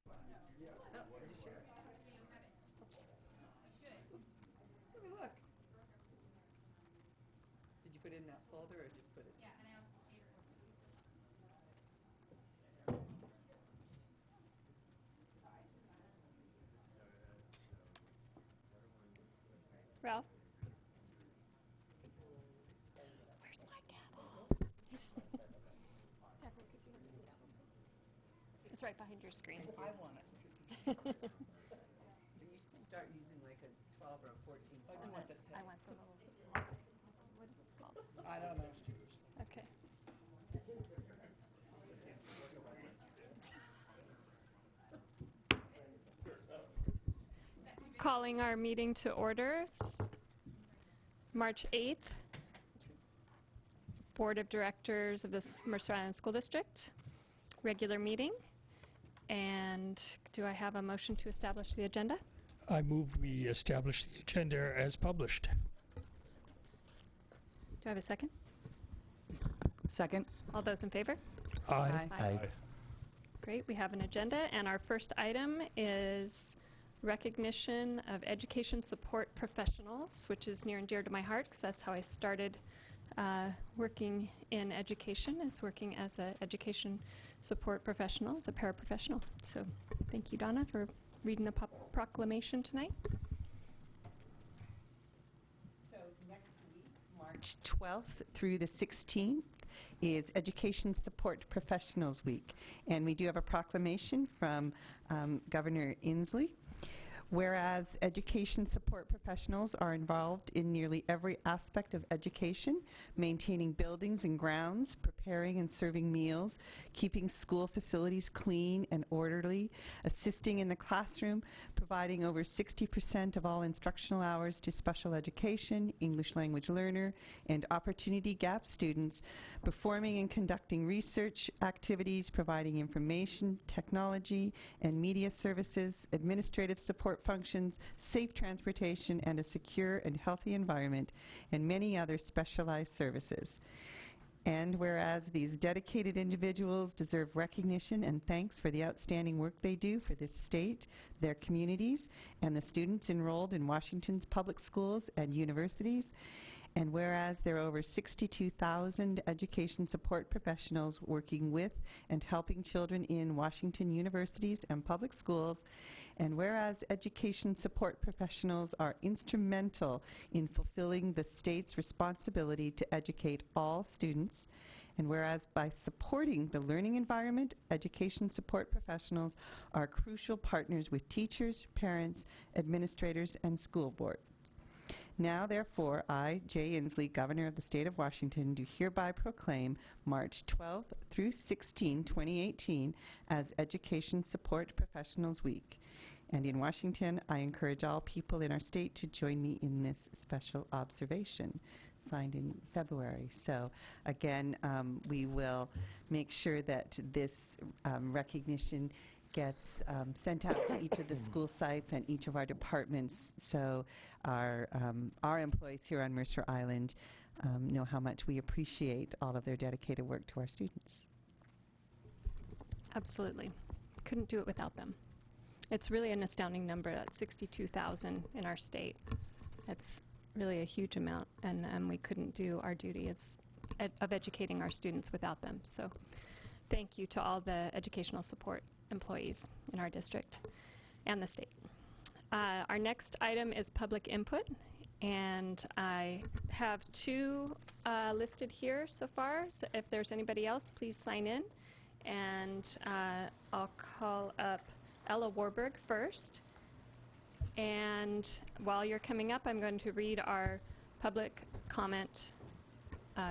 Just share it. Let me look. Did you put it in that folder or just put it? Yeah, and I also Ralph? Where's my gavel? It's right behind your screen. I want it. But you start using like a 12 or a 14 font. I want the little, what is this called? I don't know. Okay. Calling our meeting to order, March 8th. Board of Directors of the Mercer Island School District, regular meeting. And do I have a motion to establish the agenda? I move we establish the agenda as published. Do I have a second? Second. All those in favor? Aye. Aye. Great, we have an agenda, and our first item is recognition of education support professionals, which is near and dear to my heart because that's how I started working in education, is working as an education support professional, as a paraprofessional. So thank you, Donna, for reading the proclamation tonight. So next week, March 12th through the 16th, is Education Support Professionals Week. And we do have a proclamation from Governor Inslee. Whereas education support professionals are involved in nearly every aspect of education, maintaining buildings and grounds, preparing and serving meals, keeping school facilities clean and orderly, assisting in the classroom, providing over 60% of all instructional hours to special education, English language learner, and opportunity gap students, performing and conducting research activities, providing information, technology, and media services, administrative support functions, safe transportation, and a secure and healthy environment, and many other specialized services. And whereas these dedicated individuals deserve recognition and thanks for the outstanding work they do for this state, their communities, and the students enrolled in Washington's public schools and universities, and whereas there are over 62,000 education support professionals working with and helping children in Washington universities and public schools, and whereas education support professionals are instrumental in fulfilling the state's responsibility to educate all students, and whereas by supporting the learning environment, education support professionals are crucial partners with teachers, parents, administrators, and school boards. Now, therefore, I, Jay Inslee, Governor of the State of Washington, do hereby proclaim March 12th through 16, 2018, as Education Support Professionals Week. And in Washington, I encourage all people in our state to join me in this special observation, signed in February. So, again, we will make sure that this recognition gets sent out to each of the school sites and each of our departments, so our employees here on Mercer Island know how much we appreciate all of their dedicated work to our students. Absolutely. Couldn't do it without them. It's really an astounding number, that's 62,000 in our state. It's really a huge amount, and we couldn't do our duty of educating our students without them. So thank you to all the educational support employees in our district and the state. Our next item is public input, and I have two listed here so far. So if there's anybody else, please sign in. And I'll call up Ella Warburg first. And while you're coming up, I'm going to read our public comment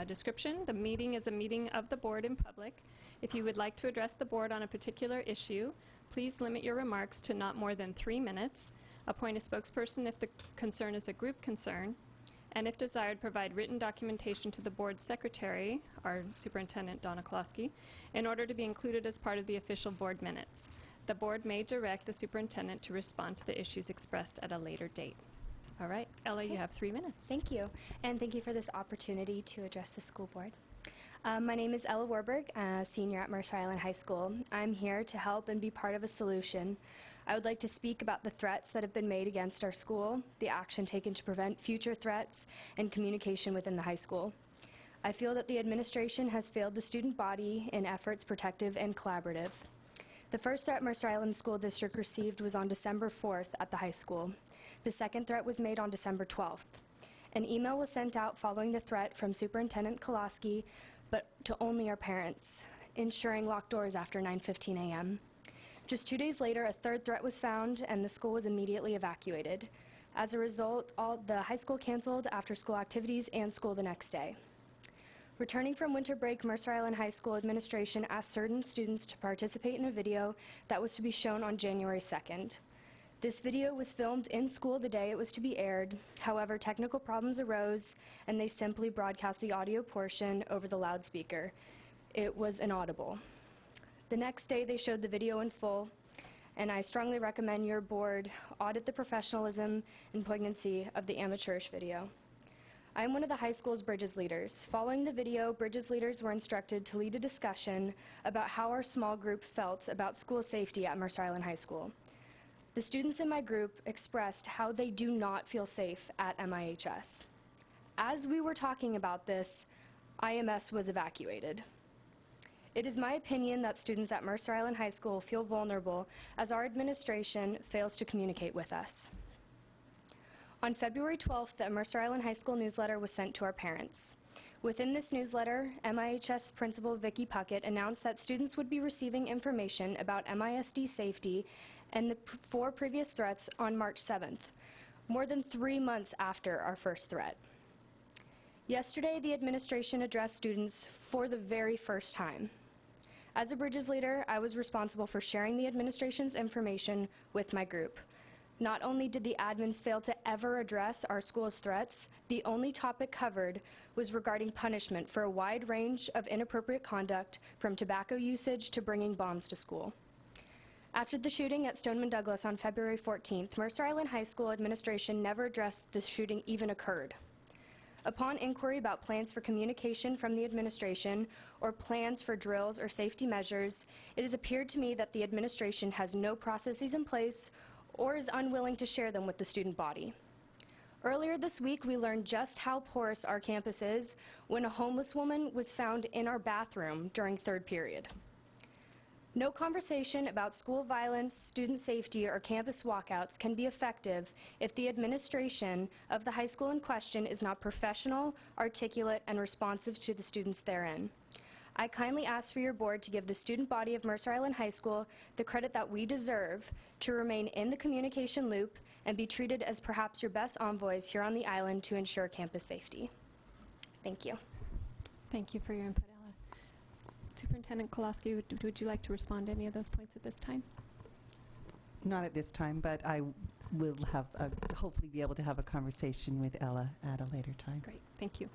description. The meeting is a meeting of the board in public. If you would like to address the board on a particular issue, please limit your remarks to not more than 3 minutes. Appoint a spokesperson if the concern is a group concern. And if desired, provide written documentation to the board's secretary, our superintendent, Donna Klosky, in order to be included as part of the official board minutes. The board may direct the superintendent to respond to the issues expressed at a later date. All right, Ella, you have 3 minutes. Thank you, and thank you for this opportunity to address the school board. My name is Ella Warburg, a senior at Mercer Island High School. I'm here to help and be part of a solution. I would like to speak about the threats that have been made against our school, the action taken to prevent future threats, and communication within the high school. I feel that the administration has failed the student body in efforts protective and collaborative. The first threat Mercer Island School District received was on December 4th at the high school. The second threat was made on December 12th. An email was sent out following the threat from Superintendent Kolaski, but to only our parents, ensuring locked doors after 9:15 a.m. Just 2 days later, a third threat was found, and the school was immediately evacuated. As a result, the high school canceled after-school activities and school the next day. Returning from winter break, Mercer Island High School administration asked certain students to participate in a video that was to be shown on January 2nd. This video was filmed in school the day it was to be aired. However, technical problems arose, and they simply broadcast the audio portion over the loudspeaker. It was inaudible. The next day, they showed the video in full, and I strongly recommend your board audit the professionalism and poignancy of the amateurish video. I am one of the high school's Bridges leaders. Following the video, Bridges leaders were instructed to lead a discussion about how our small group felt about school safety at Mercer Island High School. The students in my group expressed how they do not feel safe at MIHS. As we were talking about this, IMS was evacuated. It is my opinion that students at Mercer Island High School feel vulnerable as our administration fails to communicate with us. On February 12th, the Mercer Island High School newsletter was sent to our parents. Within this newsletter, MIHS Principal Vicki Puckett announced that students would be receiving information about MISD safety and the 4 previous threats on March 7th, more than 3 months after our first threat. Yesterday, the administration addressed students for the very first time. As a Bridges leader, I was responsible for sharing the administration's information with my group. Not only did the admins fail to ever address our school's threats, the only topic covered was regarding punishment for a wide range of inappropriate conduct, from tobacco usage to bringing bombs to school. After the shooting at Stoneman Douglas on February 14th, Mercer Island High School administration never addressed the shooting even occurred. Upon inquiry about plans for communication from the administration or plans for drills or safety measures, it has appeared to me that the administration has no processes in place or is unwilling to share them with the student body. Earlier this week, we learned just how porous our campus is when a homeless woman was found in our bathroom during third period. No conversation about school violence, student safety, or campus walkouts can be effective if the administration of the high school in question is not professional, articulate, and responsive to the students therein. I kindly ask for your board to give the student body of Mercer Island High School the credit that we deserve to remain in the communication loop and be treated as perhaps your best envoys here on the island to ensure campus safety. Thank you. Thank you for your input, Ella. Superintendent Kolaski, would you like to respond to any of those points at this time? Not at this time, but I will hopefully be able to have a conversation with Ella at a later time. Great, thank you.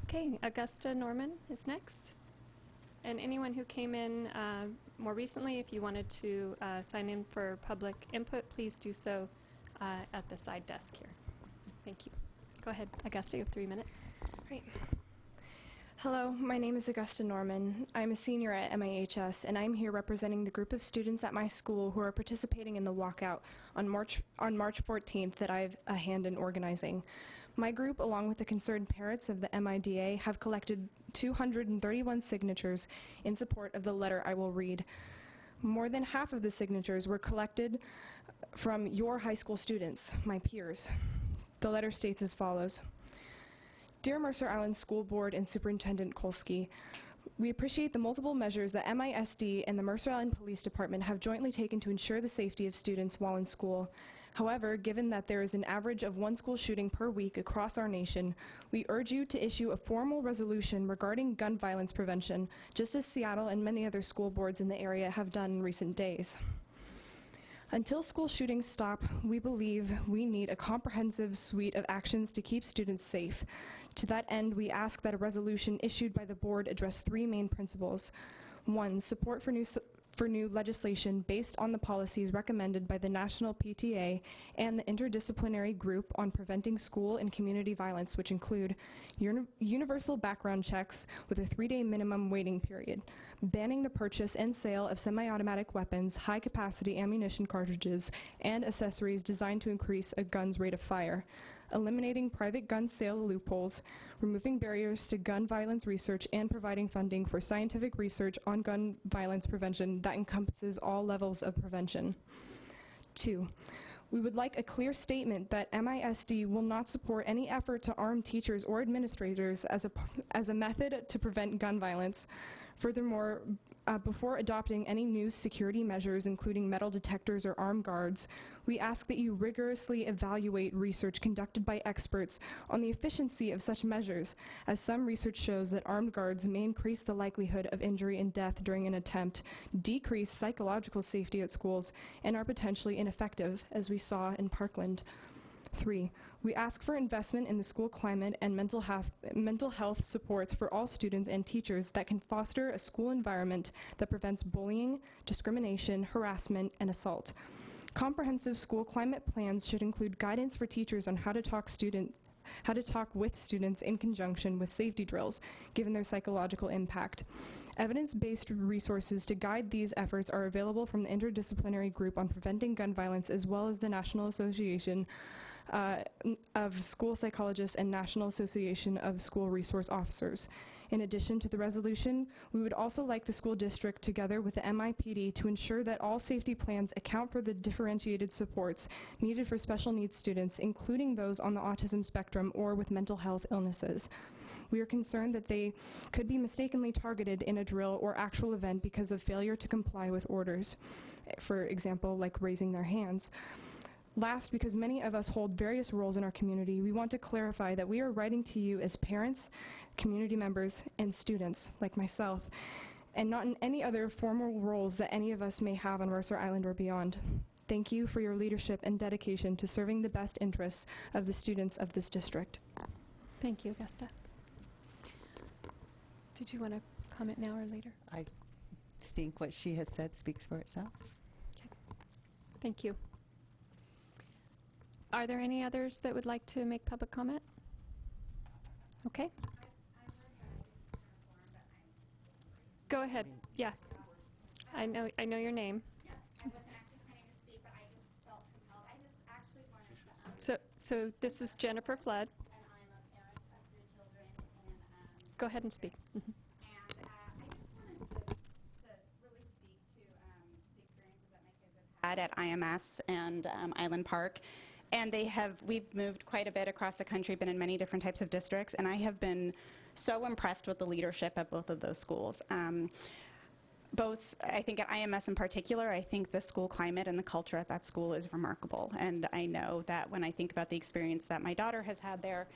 Okay, Augusta Norman is next. And anyone who came in more recently, if you wanted to sign in for public input, please do so at the side desk here. Thank you. Go ahead, Augusta, you have 3 minutes. Great. Hello, my name is Augusta Norman. I'm a senior at MIHS, and I'm here representing the group of students at my school who are participating in the walkout on March 14th that I have a hand in organizing. My group, along with the concerned parents of the MIDA, have collected 231 signatures in support of the letter I will read. More than half of the signatures were collected from your high school students, my peers. The letter states as follows. Dear Mercer Island School Board and Superintendent Kolsky, we appreciate the multiple measures that MISD and the Mercer Island Police Department have jointly taken to ensure the safety of students while in school. However, given that there is an average of 1 school shooting per week across our nation, we urge you to issue a formal resolution regarding gun violence prevention, just as Seattle and many other school boards in the area have done in recent days. Until school shootings stop, we believe we need a comprehensive suite of actions to keep students safe. To that end, we ask that a resolution issued by the board address 3 main principles. 1, support for for new legislation based on the policies recommended by the National PTA and the Interdisciplinary Group on Preventing School and Community Violence, which include universal background checks with a 3-day minimum waiting period, banning the purchase and sale of semi-automatic weapons, high-capacity ammunition cartridges, and accessories designed to increase a gun's rate of fire, eliminating private gun sale loopholes, removing barriers to gun violence research, and providing funding for scientific research on gun violence prevention that encompasses all levels of prevention. 2, we would like a clear statement that MISD will not support any effort to arm teachers or administrators as a method to prevent gun violence. Furthermore, before adopting any new security measures, including metal detectors or armed guards, we ask that you rigorously evaluate research conducted by experts on the efficiency of such measures, as some research shows that armed guards may increase the likelihood of injury and death during an attempt, decrease psychological safety at schools, and are potentially ineffective, as we saw in Parkland. 3, we ask for investment in the school climate and mental health supports for all students and teachers that can foster a school environment that prevents bullying, discrimination, harassment, and assault. Comprehensive school climate plans should include guidance for teachers on how to talk with students in conjunction with safety drills, given their psychological impact. Evidence-based resources to guide these efforts are available from the Interdisciplinary Group on Preventing Gun Violence, as well as the National Association of School Psychologists and National Association of School Resource Officers. In addition to the resolution, we would also like the school district, together with the MIPD, to ensure that all safety plans account for the differentiated supports needed for special needs students, including those on the autism spectrum or with mental health illnesses. We are concerned that they could be mistakenly targeted in a drill or actual event because of failure to comply with orders, for example, like raising their hands. Last, because many of us hold various roles in our community, we want to clarify that we are writing to you as parents, community members, and students, like myself, and not in any other formal roles that any of us may have on Mercer Island or beyond. Thank you for your leadership and dedication to serving the best interests of the students of this district. Thank you, Augusta. Did you want to comment now or later? I think what she has said speaks for itself. Okay. Thank you. Are there any others that would like to make public comment? Okay. Go ahead. Yeah. I know your name. Yeah, I wasn't actually planning to speak, but I just felt compelled. I just actually wanted to. So this is Jennifer Flood. And I'm a parent of 3 children, and Go ahead and speak. I just wanted to really speak to the experiences that my kids have had at IMS and Island Park. And we've moved quite a bit across the country, been in many different types of districts, and I have been so impressed with the leadership at both of those schools. Both, I think at IMS in particular, I think the school climate and the culture at that school is remarkable. And I know that when I think about the experience that my daughter has had there,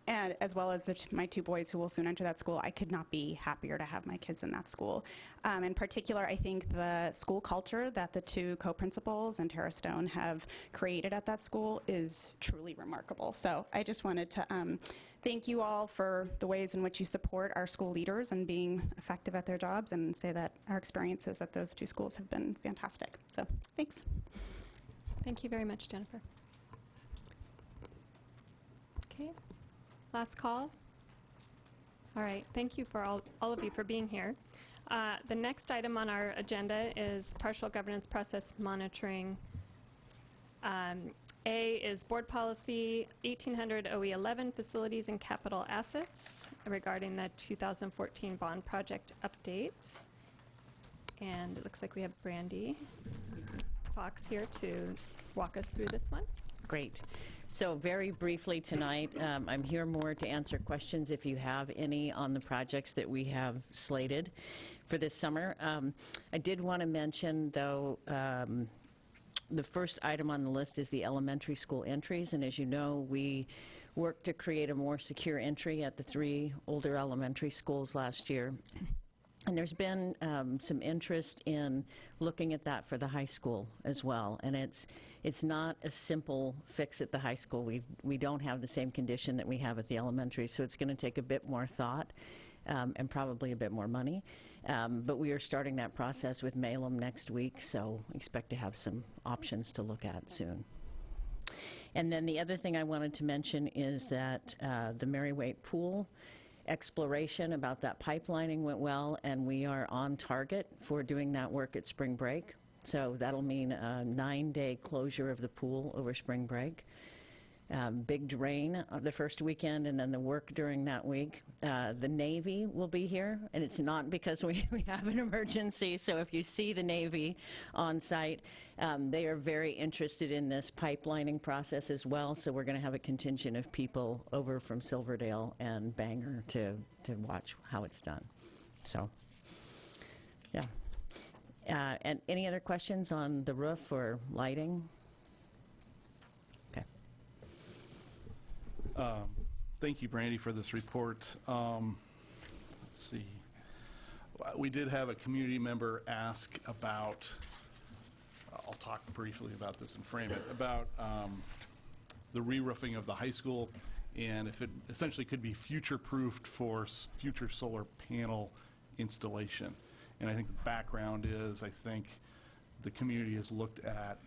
and as well as my 2 boys who will soon enter that school, I could not be happier to have my kids in that school. In particular, I think the school culture that the 2 co-principals and Tara Stone have created at that school is truly remarkable. So I just wanted to thank you all for the ways in which you support our school leaders and being effective at their jobs, and say that our experiences at those 2 schools have been fantastic. So thanks. Thank you very much, Jennifer. Okay, last call. All right, thank you for all of you for being here. The next item on our agenda is partial governance process monitoring. A is board policy 1800 OE11, facilities and capital assets, regarding the 2014 bond project update. And it looks like we have Brandy Fox here to walk us through this one. Great. So very briefly tonight, I'm here more to answer questions if you have any on the projects that we have slated for this summer. I did want to mention, though, the first item on the list is the elementary school entries, and as you know, we worked to create a more secure entry at the 3 older elementary schools last year. And there's been some interest in looking at that for the high school as well. And it's not a simple fix at the high school. We don't have the same condition that we have at the elementary, so it's going to take a bit more thought and probably a bit more money. But we are starting that process with Malum next week, so expect to have some options to look at soon. And then the other thing I wanted to mention is that the Mary Waite Pool exploration about that pipelining went well, and we are on target for doing that work at spring break. So that'll mean a 9-day closure of the pool over spring break. Big drain the first weekend, and then the work during that week. The Navy will be here, and it's not because we have an emergency. So if you see the Navy on site, they are very interested in this pipelining process as well. So we're going to have a contingent of people over from Silverdale and Bangor to watch how it's done. So, yeah. And any other questions on the roof or lighting? Thank you, Brandy, for this report. Let's see. We did have a community member ask about, I'll talk briefly about this and frame it, about the re-roofing of the high school, and if it essentially could be future-proofed for future solar panel installation. And I think the background is, I think the community has looked at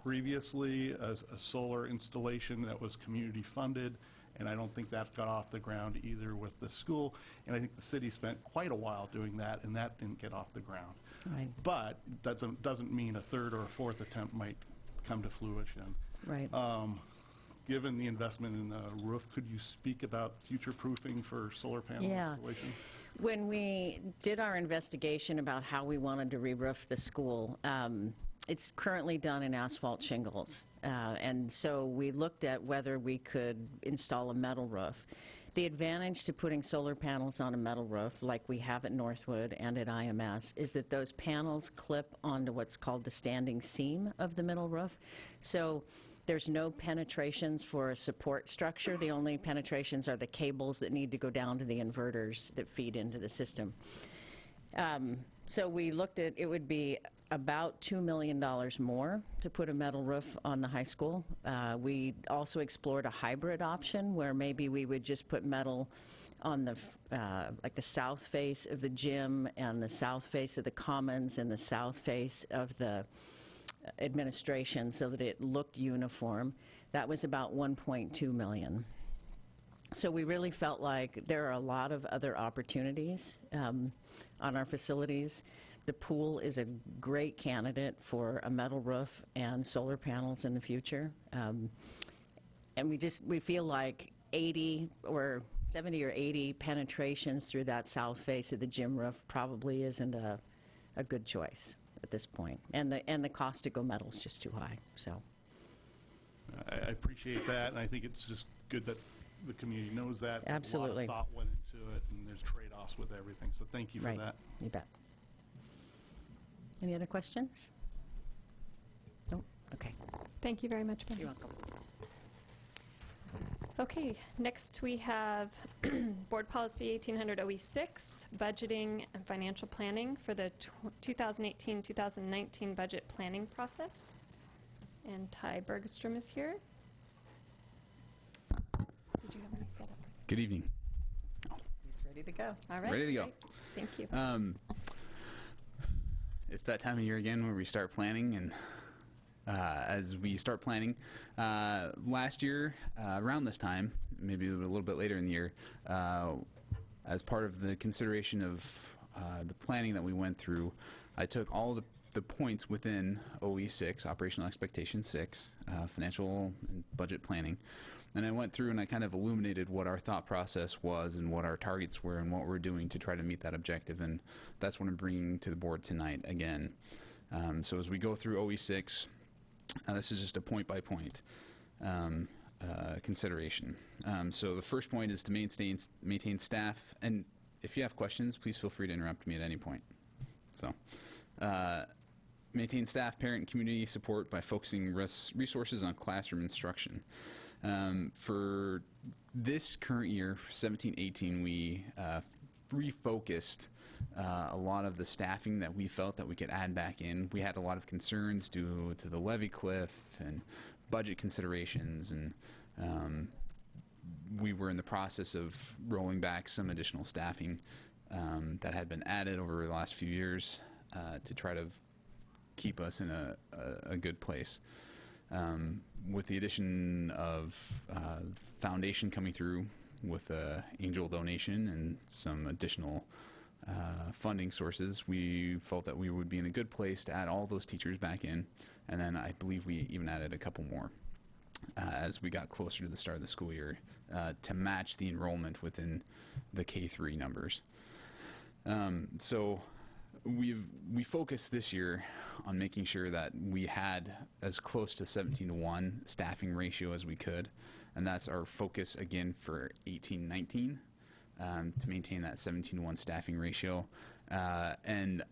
previously a solar installation that was community funded, and I don't think that got off the ground either with the school. And I think the city spent quite a while doing that, and that didn't get off the ground. Right. But that doesn't mean a third or a fourth attempt might come to fruition. Right. Given the investment in the roof, could you speak about future proofing for solar panel installation? When we did our investigation about how we wanted to re-roof the school, it's currently done in asphalt shingles. And so we looked at whether we could install a metal roof. The advantage to putting solar panels on a metal roof, like we have at Northwood and at IMS, is that those panels clip onto what's called the standing seam of the middle roof. So there's no penetrations for a support structure. The only penetrations are the cables that need to go down to the inverters that feed into the system. So we looked at, it would be about $2 million more to put a metal roof on the high school. We also explored a hybrid option where maybe we would just put metal on the like the south face of the gym and the south face of the commons and the south face of the administration so that it looked uniform. That was about $1.2 million. So we really felt like there are a lot of other opportunities on our facilities. The pool is a great candidate for a metal roof and solar panels in the future. And we feel like 70 or 80 penetrations through that south face of the gym roof probably isn't a good choice at this point. And the cost to go metal is just too high, so. I appreciate that, and I think it's just good that the community knows that. Absolutely. A lot of thought went into it, and there's trade-offs with everything, so thank you for Right. that. You bet. Any other questions? No? Okay. Thank you very much, Ben. You're welcome. Okay, next we have Board Policy 1800 OE6, Budgeting and Financial Planning for the 2018-2019 budget planning process. And Ty Bergstrom is here. Did you have any setup? Good evening. He's ready to go. All right. Ready to go. great. Thank you. It's that time of year again where we start planning, and as we start planning, last year around this time, maybe a little bit later in the year, as part of the consideration of the planning that we went through, I took all the points within OE6, Operational Expectation 6, financial and budget planning, and I went through and I kind of illuminated what our thought process was and what our targets were and what we're doing to try to meet that objective, and that's what I'm bringing to the board tonight again. So as we go through OE6, this is just a point-by-point consideration. So the first point is to maintain staff, and if you have questions, please feel free to interrupt me at any point. So maintain staff, parent, and community support by focusing resources on classroom instruction. For this current year, 17-18, we refocused a lot of the staffing that we felt that we could add back in. We had a lot of concerns due to the levy cliff and budget considerations, and we were in the process of rolling back some additional staffing that had been added over the last few years to try to keep us in a good place. With the addition of foundation coming through with a angel donation and some additional funding sources, we felt that we would be in a good place to add all those teachers back in, and then I believe we even added a couple more as we got closer to the start of the school year to match the enrollment within the K-3 numbers. So we focused this year on making sure that we had as close to 17-to-1 staffing ratio as we could, and that's our focus again for 18-19, to maintain that 17-to-1 staffing ratio. And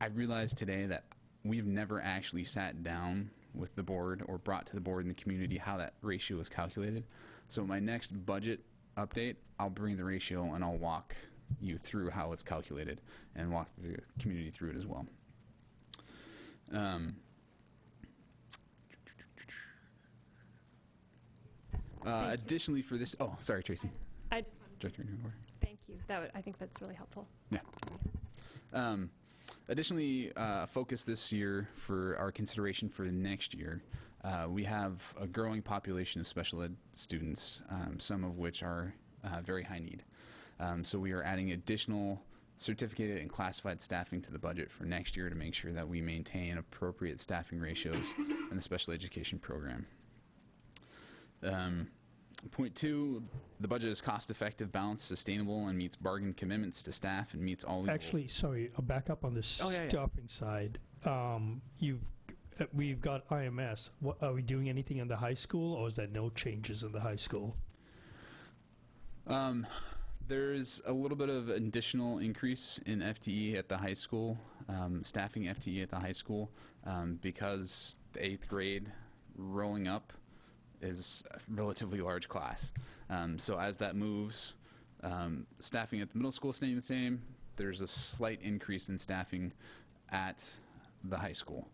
I realized today that we've never actually sat down with the board or brought to the board and the community how that ratio is calculated. So my next budget update, I'll bring the ratio and I'll walk you through how it's calculated and walk the community through it as well. Additionally for this, oh, sorry, Tracy. I just wanted to thank you. I think that's really helpful. Yeah. Additionally, focus this year for our consideration for the next year. We have a growing population of special ed students, some of which are very high need. So we are adding additional certificated and classified staffing to the budget for next year to make sure that we maintain appropriate staffing ratios in the special education program. Point 2, the budget is cost-effective, balanced, sustainable, and meets bargain commitments to staff and meets all legal... Actually, sorry, I'll back up on the staffing side. We've got IMS. Are we doing anything in the high school, or is there no changes in the high school? There's a little bit of additional increase in FTE at the high school, staffing FTE at the high school, because the 8th grade rolling up is a relatively large class. So as that moves, staffing at the middle school staying the same, there's a slight increase in staffing at the high school.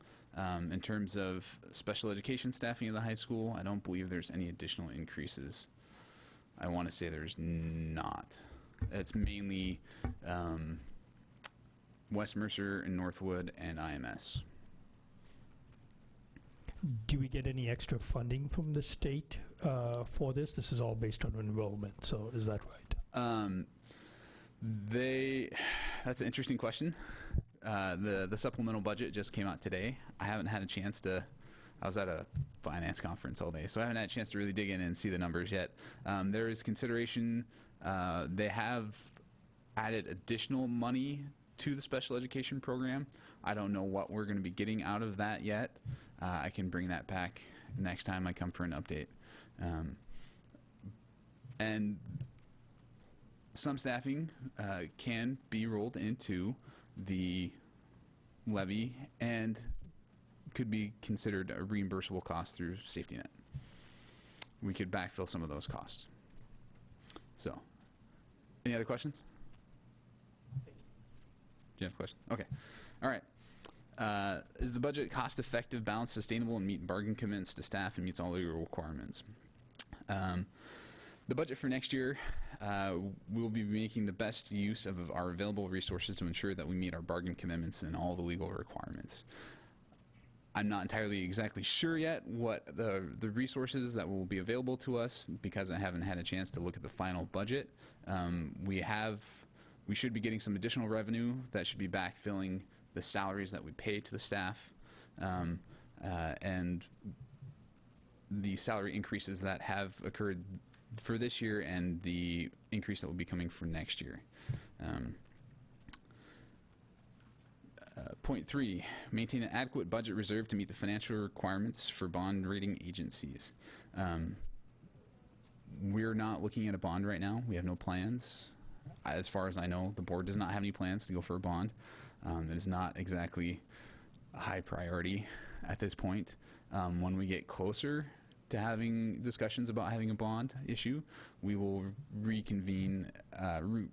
In terms of special education staffing at the high school, I don't believe there's any additional increases. I want to say there's not. It's mainly West Mercer and Northwood and IMS. Do we get any extra funding from the state for this? This is all based on enrollment, so is that right? That's an interesting question. The supplemental budget just came out today. I haven't had a chance to, I was at a finance conference all day, so I haven't had a chance to really dig in and see the numbers yet. There is consideration, they have added additional money to the special education program. I don't know what we're going to be getting out of that yet. I can bring that back next time I come for an update. And some staffing can be rolled into the levy and could be considered a reimbursable cost through safety net. We could backfill some of those costs. So, any other questions? Do you have a question? Okay. All right. Is the budget cost-effective, balanced, sustainable, and meet bargain commitments to staff and meets all legal requirements? The budget for next year, we'll be making the best use of our available resources to ensure that we meet our bargain commitments and all the legal requirements. I'm not entirely exactly sure yet what the resources that will be available to us because I haven't had a chance to look at the final budget. We should be getting some additional revenue that should be backfilling the salaries that we pay to the staff, and the salary increases that have occurred for this year and the increase that will be coming for next year. Point 3, maintain an adequate budget reserve to meet the financial requirements for bond rating agencies. We're not looking at a bond right now. We have no plans. As far as I know, the board does not have any plans to go for a bond. It is not exactly a high priority at this point. When we get closer to having discussions about having a bond issue, we will reconvene,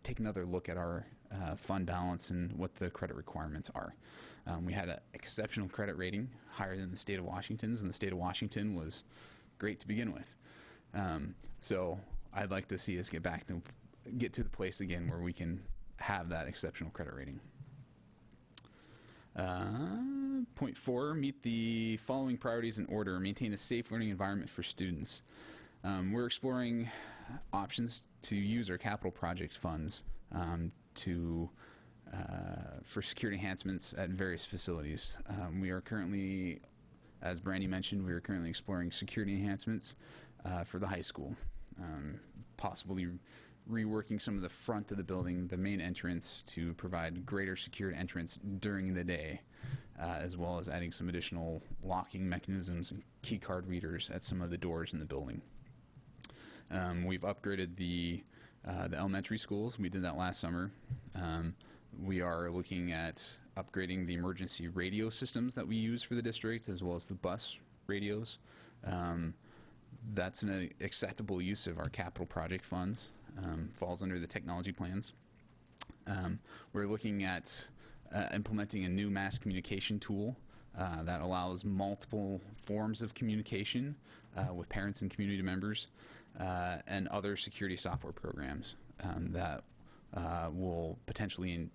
take another look at our fund balance and what the credit requirements are. We had an exceptional credit rating, higher than the state of Washington's, and the state of Washington was great to begin with. So I'd like to see us get back to get to the place again where we can have that exceptional credit rating. Point 4, meet the following priorities in order. Maintain a safe learning environment for students. We're exploring options to use our capital project funds for security enhancements at various facilities. We are currently, as Brandy mentioned, we are currently exploring security enhancements for the high school, possibly reworking some of the front of the building, the main entrance, to provide greater secured entrance during the day, as well as adding some additional locking mechanisms and key card readers at some of the doors in the building. We've upgraded the elementary schools. We did that last summer. We are looking at upgrading the emergency radio systems that we use for the district, as well as the bus radios. That's an acceptable use of our capital project funds. Falls under the technology plans. We're looking at implementing a new mass communication tool that allows multiple forms of communication with parents and community members, and other security software programs that will potentially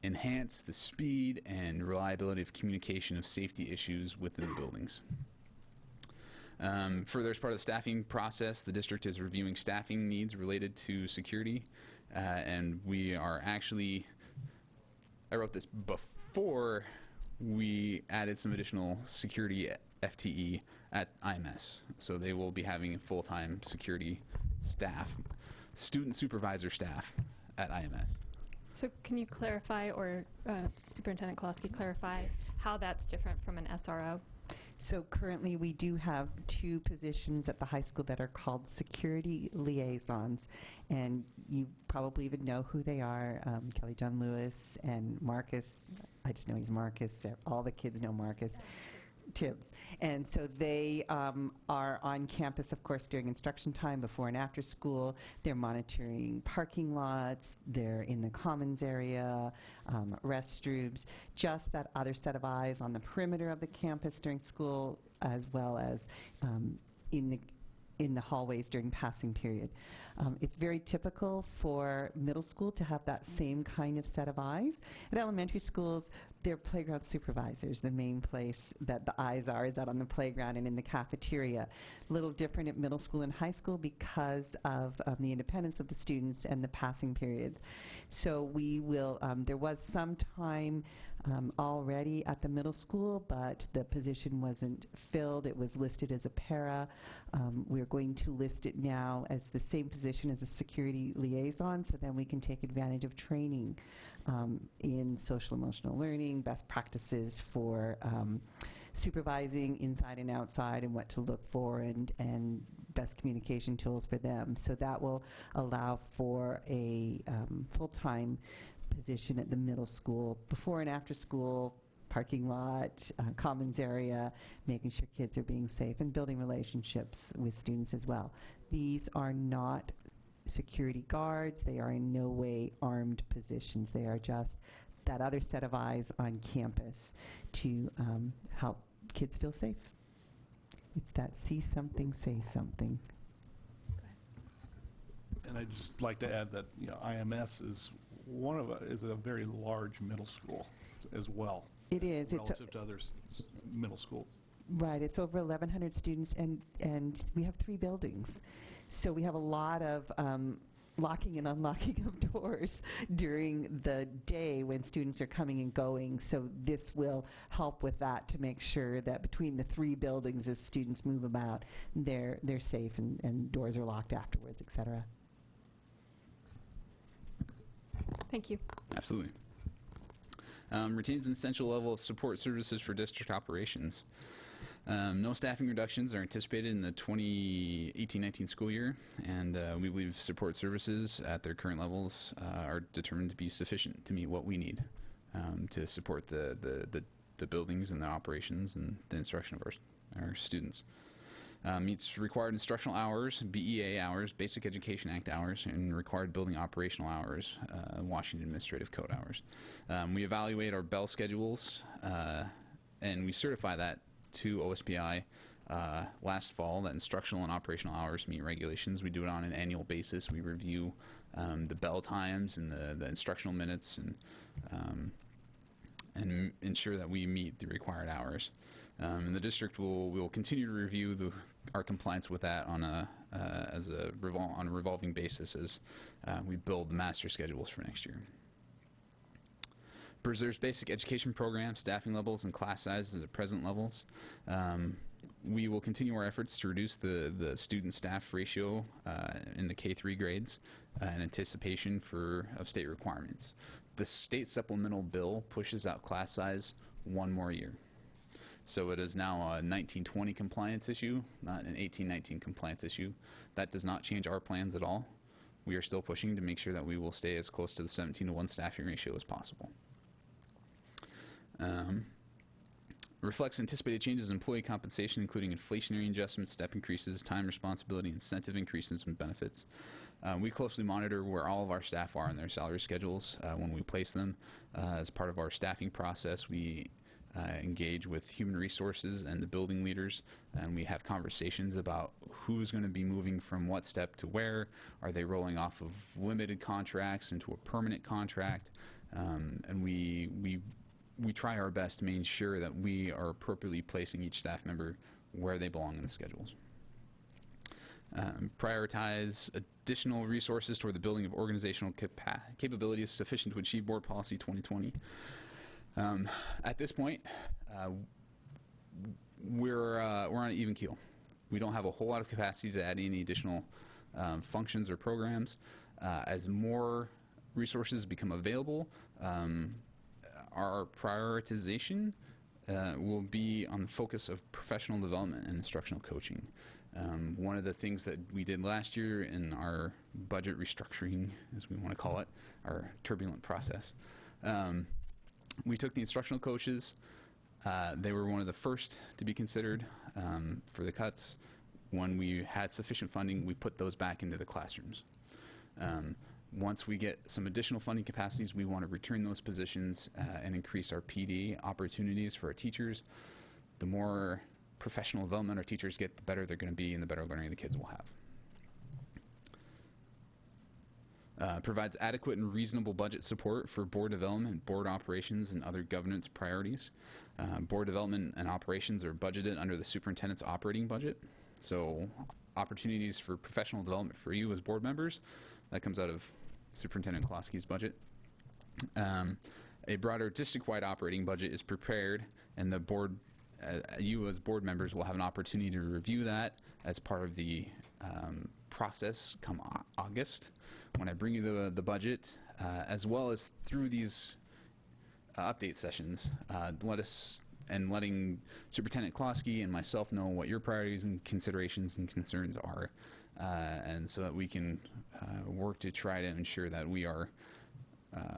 enhance the speed and reliability of communication of safety issues within the buildings. Further, as part of the staffing process, the district is reviewing staffing needs related to security, and we are actually, I wrote this before we added some additional security FTE at IMS. So they will be having full-time security staff, student supervisor staff at IMS. So can you clarify, or Superintendent Kolosky clarify, how that's different from an SRO? So currently we do have 2 positions at the high school that are called security liaisons, and you probably even know who they are. Kelly John Lewis and Marcus. I just know he's Marcus. All the kids know Marcus. Tibbs. And so they are on campus, of course, during instruction time, before and after school. They're monitoring parking lots. They're in the commons area, restrooms, just that other set of eyes on the perimeter of the campus during school, as well as in the hallways during passing period. It's very typical for middle school to have that same kind of set of eyes. At elementary schools, they're playground supervisors. The main place that the eyes are is out on the playground and in the cafeteria. A little different at middle school and high school because of the independence of the students and the passing periods. So we will, there was some time already at the middle school, but the position wasn't filled. It was listed as a para. We're going to list it now as the same position as a security liaison, so then we can take advantage of training in social emotional learning, best practices for supervising inside and outside, and what to look for, and best communication tools for them. So that will allow for a full-time position at the middle school, before and after school, parking lot, commons area, making sure kids are being safe, and building relationships with students as well. These are not security guards. They are in no way armed positions. They are just that other set of eyes on campus to help kids feel safe. It's that see something, say something. And I'd just like to add that, you know, IMS is is a very large middle school as well. It is. Relative to other middle schools. Right. It's over 1,100 students, and we have 3 buildings. So we have a lot of locking and unlocking of doors during the day when students are coming and going. So this will help with that, to make sure that between the 3 buildings, as students move about, they're safe and doors are locked afterwards, et cetera. Thank you. Absolutely. Retains an essential level of support services for district operations. No staffing reductions are anticipated in the 2018-19 school year, and we believe support services at their current levels are determined to be sufficient to meet what we need to support the buildings and the operations and the instruction of our students. Meets required instructional hours, BEA hours, Basic Education Act hours, and required building operational hours, Washington Administrative Code hours. We evaluate our Bell schedules, and we certify that to OSPI last fall that instructional and operational hours meet regulations. We do it on an annual basis. We review the bell times and the instructional minutes and ensure that we meet the required hours. And the district will continue to review our compliance with that on a revolving basis as we build the master schedules for next year. Preserves basic education programs, staffing levels, and class sizes at present levels. We will continue our efforts to reduce the student-staff ratio in the K-3 grades in anticipation of state requirements. The state supplemental bill pushes out class size one more year. So it is now a 1920 compliance issue, not an 1819 compliance issue. That does not change our plans at all. We are still pushing to make sure that we will stay as close to the 17-to-1 staffing ratio as possible. Reflects anticipated changes in employee compensation, including inflationary adjustments, step increases, time responsibility, incentive increases, and benefits. We closely monitor where all of our staff are in their salary schedules when we place them. As part of our staffing process, we engage with human resources and the building leaders, and we have conversations about who's going to be moving from what step to where. Are they rolling off of limited contracts into a permanent contract? And we try our best to make sure that we are appropriately placing each staff member where they belong in the schedules. Prioritize additional resources toward the building of organizational capabilities sufficient to achieve Board Policy 2020. At this point, we're on an even keel. We don't have a whole lot of capacity to add any additional functions or programs. As more resources become available, our prioritization will be on the focus of professional development and instructional coaching. One of the things that we did last year in our budget restructuring, as we want to call it, our turbulent process, we took the instructional coaches. They were one of the first to be considered for the cuts. When we had sufficient funding, we put those back into the classrooms. Once we get some additional funding capacities, we want to return those positions and increase our PD opportunities for our teachers. The more professional development our teachers get, the better they're going to be and the better learning the kids will have. Provides adequate and reasonable budget support for board development, board operations, and other governance priorities. Board development and operations are budgeted under the superintendent's operating budget. So opportunities for professional development for you as board members, that comes out of Superintendent Klosky's budget. A broader district-wide operating budget is prepared, and the board, you as board members will have an opportunity to review that as part of the process come August when I bring you the budget, as well as through these update sessions. Letting Superintendent Klosky and myself know what your priorities and considerations and concerns are, and so that we can work to try to ensure that we are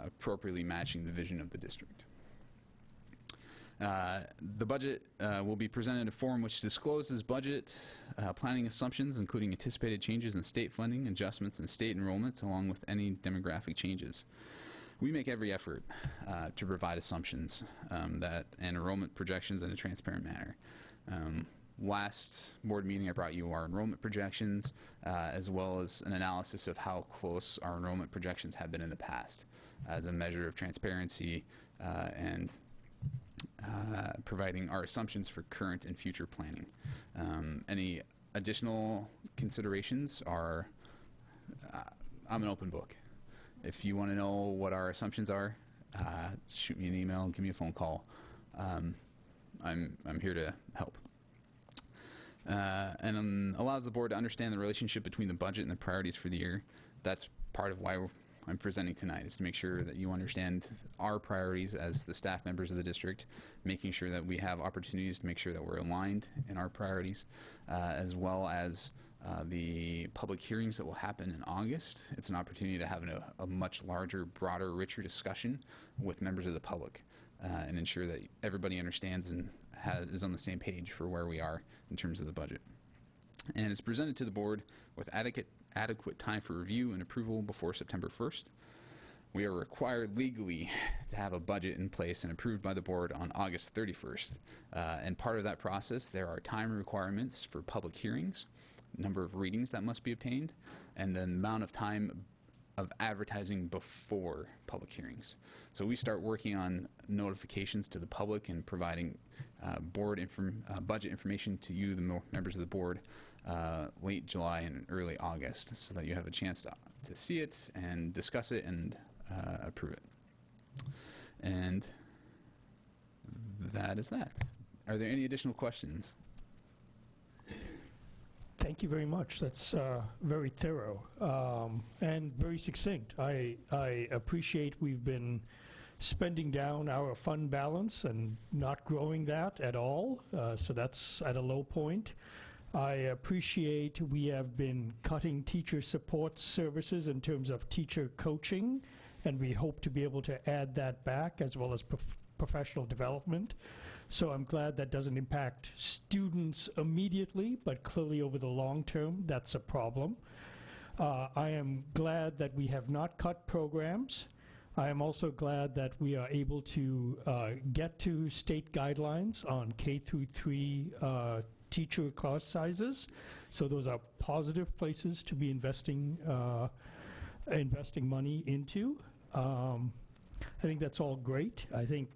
appropriately matching the vision of the district. The budget will be presented in a form which discloses budget planning assumptions, including anticipated changes in state funding, adjustments in state enrollment, along with any demographic changes. We make every effort to provide assumptions and enrollment projections in a transparent manner. Last board meeting, I brought you our enrollment projections, as well as an analysis of how close our enrollment projections have been in the past as a measure of transparency and providing our assumptions for current and future planning. Any additional considerations are, I'm an open book. If you want to know what our assumptions are, shoot me an email, give me a phone call. I'm here to help. And allows the board to understand the relationship between the budget and the priorities for the year. That's part of why I'm presenting tonight, is to make sure that you understand our priorities as the staff members of the district, making sure that we have opportunities to make sure that we're aligned in our priorities, as well as the public hearings that will happen in August. It's an opportunity to have a much larger, broader, richer discussion with members of the public and ensure that everybody understands and is on the same page for where we are in terms of the budget. And it's presented to the board with adequate time for review and approval before September 1st. we are required legally to have a budget in place and approved by the board on August 31st. And part of that process, there are time requirements for public hearings, number of readings that must be obtained, and the amount of time of advertising before public hearings. So we start working on notifications to the public and providing budget information to you, the members of the board, late July and early August, so that you have a chance to see it and discuss it and approve it. And that is that. Are there any additional questions? Thank you very much. That's very thorough and very succinct. I appreciate we've been spending down our fund balance and not growing that at all, so that's at a low point. I appreciate we have been cutting teacher support services in terms of teacher coaching, and we hope to be able to add that back, as well as professional development. So I'm glad that doesn't impact students immediately, but clearly over the long term, that's a problem. I am glad that we have not cut programs. I am also glad that we are able to get to state guidelines on K-3 teacher class sizes. So those are positive places to be investing money into. I think that's all great. I think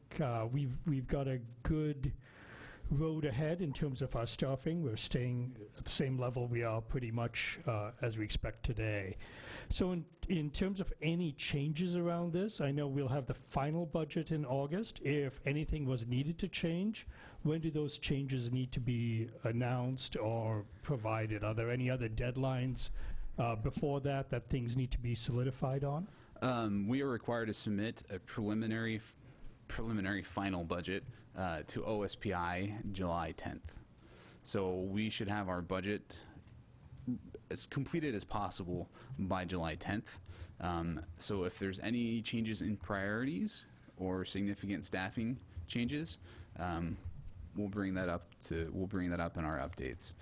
we've got a good road ahead in terms of our staffing. We're staying at the same level we are pretty much as we expect today. So in terms of any changes around this, I know we'll have the final budget in August. If anything was needed to change, when do those changes need to be announced or provided? Are there any other deadlines before that things need to be solidified on? We are required to submit a preliminary final budget to OSPI July 10th. So we should have our budget as completed as possible by July 10th. So if there's any changes in priorities or significant staffing changes, we'll bring that up in our updates.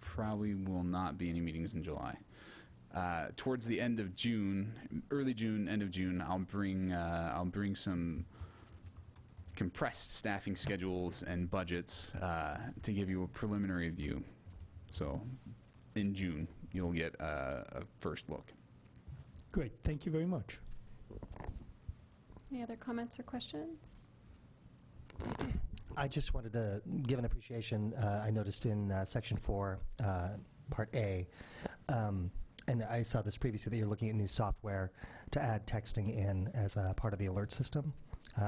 Probably will not be any meetings in July. Towards the end of June, early June, end of June, I'll bring some compressed staffing schedules and budgets to give you a preliminary view. So in June, you'll get a first look. Great. Thank you very much. Any other comments or questions? I just wanted to give an appreciation. I noticed in Section 4, Part A, and I saw this previously, that you're looking at new software to add texting in as a part of the alert system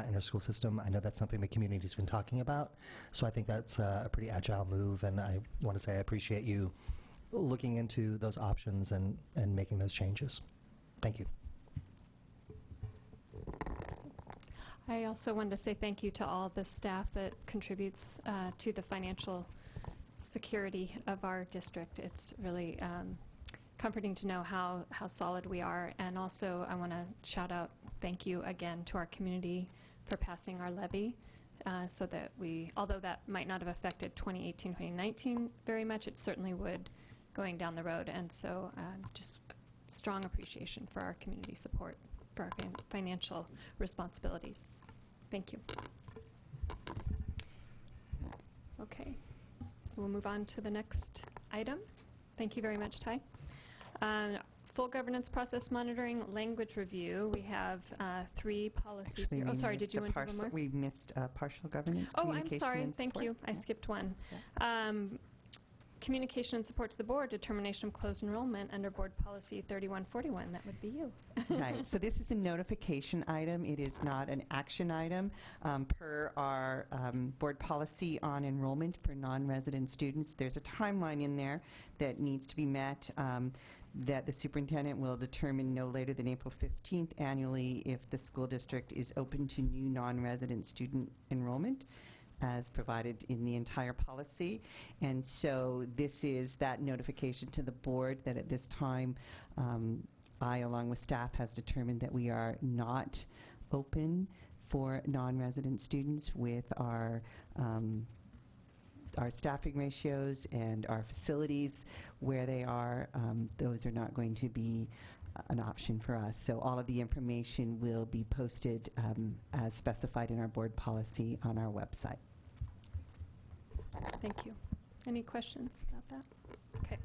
in our school system. I know that's something the community's been talking about, so I think that's a pretty agile move, and I want to say I appreciate you looking into those options and making those changes. Thank you. I also wanted to say thank you to all the staff that contributes to the financial security of our district. It's really comforting to know how solid we are. And also I want to shout out thank you again to our community for passing our levy so that although that might not have affected 2018, 2019 very much, it certainly would going down the road. And so just strong appreciation for our community support for our financial responsibilities. Thank you. Okay, we'll move on to the next item. Thank you very much, Ty. Full governance process monitoring, language review. We have 3 policies Actually, here. Oh, sorry, did you want to do one more? We missed partial governance, Oh, I'm communication, sorry. and Thank support. you. I skipped one. Communication and support to the board, determination of closed enrollment under board policy 3141. That would be you. Right. So this is a notification item. It is not an action item. Per our board policy on enrollment for non-resident students, there's a timeline in there that needs to be met, that the superintendent will determine no later than April 15th annually if the school district is open to new non-resident student enrollment, as provided in the entire policy. And so this is that notification to the board that at this time I, along with staff, has determined that we are not open for non-resident students with our our staffing ratios and our facilities where they are, those are not going to be an option for us. So all of the information will be posted as specified in our board policy on our website. Thank you. Any questions about that? Okay.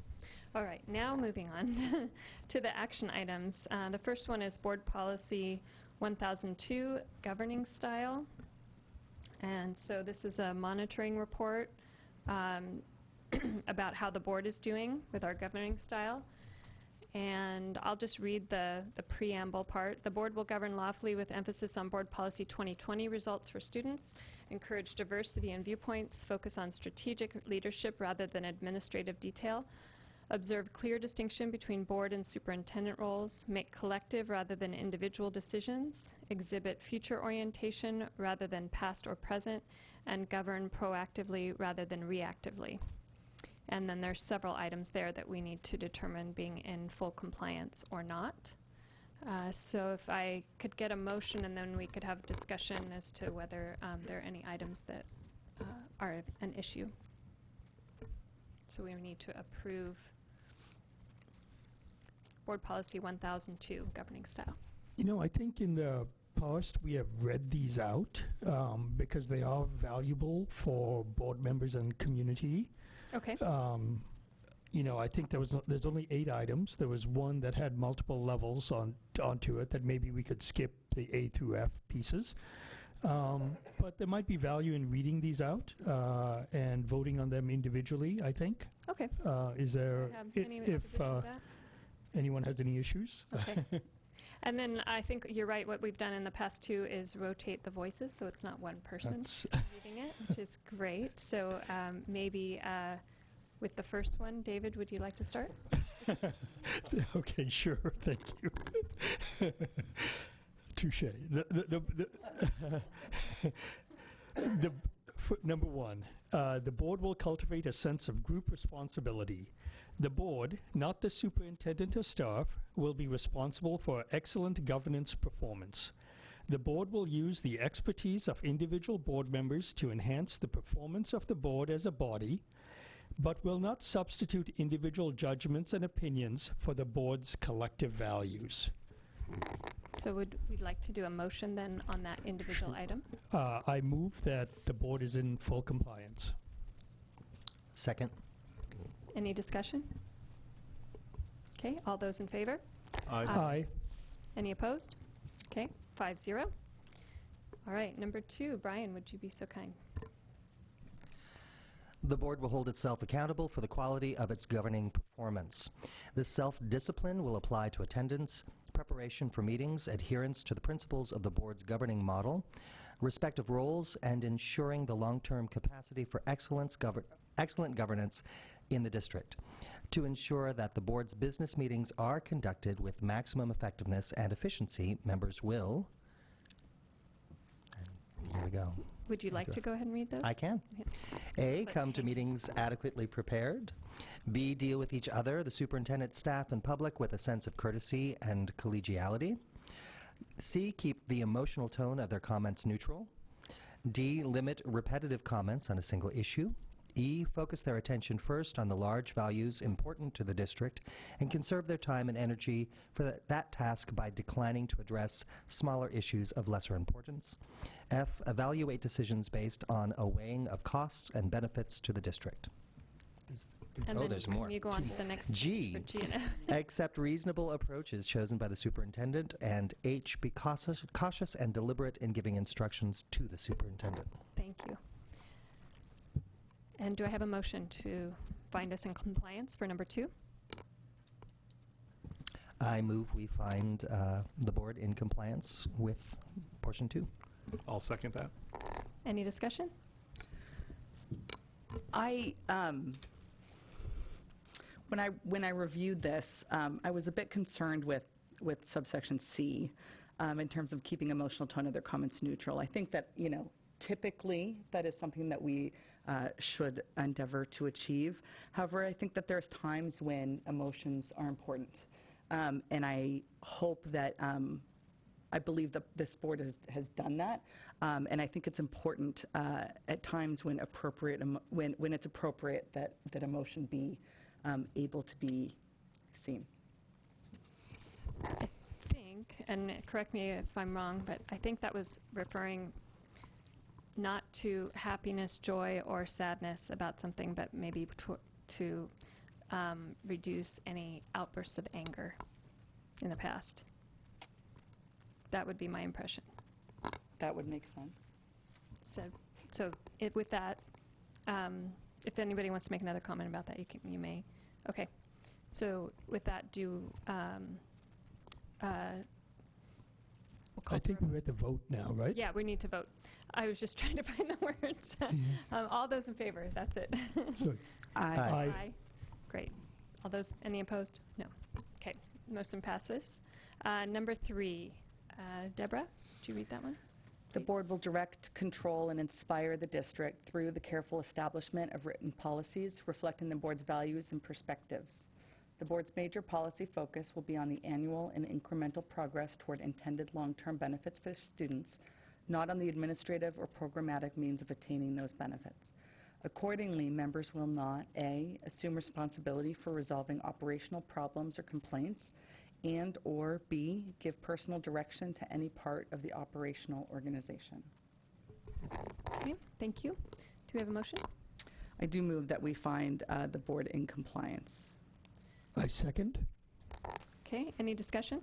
All right, now moving on to the action items. The first one is Board Policy 1002, Governing Style. And so this is a monitoring report about how the board is doing with our governing style. And I'll just read the preamble part. The board will govern lawfully with emphasis on Board Policy 2020 results for students, encourage diversity in viewpoints, focus on strategic leadership rather than administrative detail, observe clear distinction between board and superintendent roles, make collective rather than individual decisions, exhibit future orientation rather than past or present, and govern proactively rather than reactively. And then there's several items there that we need to determine being in full compliance or not. So if I could get a motion, and then we could have discussion as to whether there are any items that are an issue. So we need to approve Board Policy 1002, Governing Style. You know, I think in the past we have read these out because they are valuable for board members and community. Okay. You know, I think there's only 8 items. There was one that had multiple levels onto it that maybe we could skip the A through F pieces. But there might be value in reading these out and voting on them individually, I think. Okay. Is there, Any if opposition to that? anyone has any issues? Okay. And then I think you're right, what we've done in the past too is rotate the voices, so it's not one person reading it, which is great. So maybe with the first one, David, would you like to start? Okay, sure, thank you. Touche. Number 1, the board will cultivate a sense of group responsibility. The board, not the superintendent or staff, will be responsible for excellent governance performance. The board will use the expertise of individual board members to enhance the performance of the board as a body, but will not substitute individual judgments and opinions for the board's collective values. So would we like to do a motion then on that individual item? I move that the board is in full compliance. Second. Any discussion? Okay, all those in favor? Aye. Any opposed? Okay, 5-0. All right, number 2, Brian, would you be so kind? The board will hold itself accountable for the quality of its governing performance. This self-discipline will apply to attendance, preparation for meetings, adherence to the principles of the board's governing model, respect of roles, and ensuring the long-term capacity for excellent governance in the district. To ensure that the board's business meetings are conducted with maximum effectiveness and efficiency, members will... And here we go. Would you like to go ahead and read those? I can. Yeah. A, come to meetings adequately prepared. B, deal with each other, the superintendent, staff, and public with a sense of courtesy and collegiality. C, keep the emotional tone of their comments neutral. D, limit repetitive comments on a single issue. E, focus their attention first on the large values important to the district and conserve their time and energy for that task by declining to address smaller issues of lesser importance. F, evaluate decisions based on a weighing of costs and benefits to the district. And Oh, then there's can more. you go on to the next G, for Gina? accept reasonable approaches chosen by the superintendent. And H, be cautious and deliberate in giving instructions to the superintendent. Thank you. And do I have a motion to find us in compliance for number 2? I move we find the board in compliance with portion 2. I'll second that. Any discussion? When I reviewed this, I was a bit concerned with subsection C in terms of keeping emotional tone of their comments neutral. I think that, typically that is something that we should endeavor to achieve. However, I think that there's times when emotions are important. And I hope that I believe that this board has done that, and I think it's important at times when appropriate, when it's appropriate that a motion be able to be seen. I think, and correct me if I'm wrong, but I think that was referring not to happiness, joy, or sadness about something, but maybe to reduce any outbursts of anger in the past. That would be my impression. That would make sense. So with that, if anybody wants to make another comment about that, you may. Okay. So with that, I think we're at the vote now, right? Yeah, we need to vote. I was just trying to find the words. All those in favor, that's it. So, Aye. Aye. Great. All those, any opposed? No. Okay, motion passes. Number 3, Deborah, do you read that one? The Please. board will direct, control, and inspire the district through the careful establishment of written policies reflecting the board's values and perspectives. The board's major policy focus will be on the annual and incremental progress toward intended long-term benefits for students, not on the administrative or programmatic means of attaining those benefits. Accordingly, members will not, A, assume responsibility for resolving operational problems or complaints, and/or B, give personal direction to any part of the operational organization. Okay, thank you. Do we have a motion? I do move that we find the board in compliance. I second. Okay, any discussion?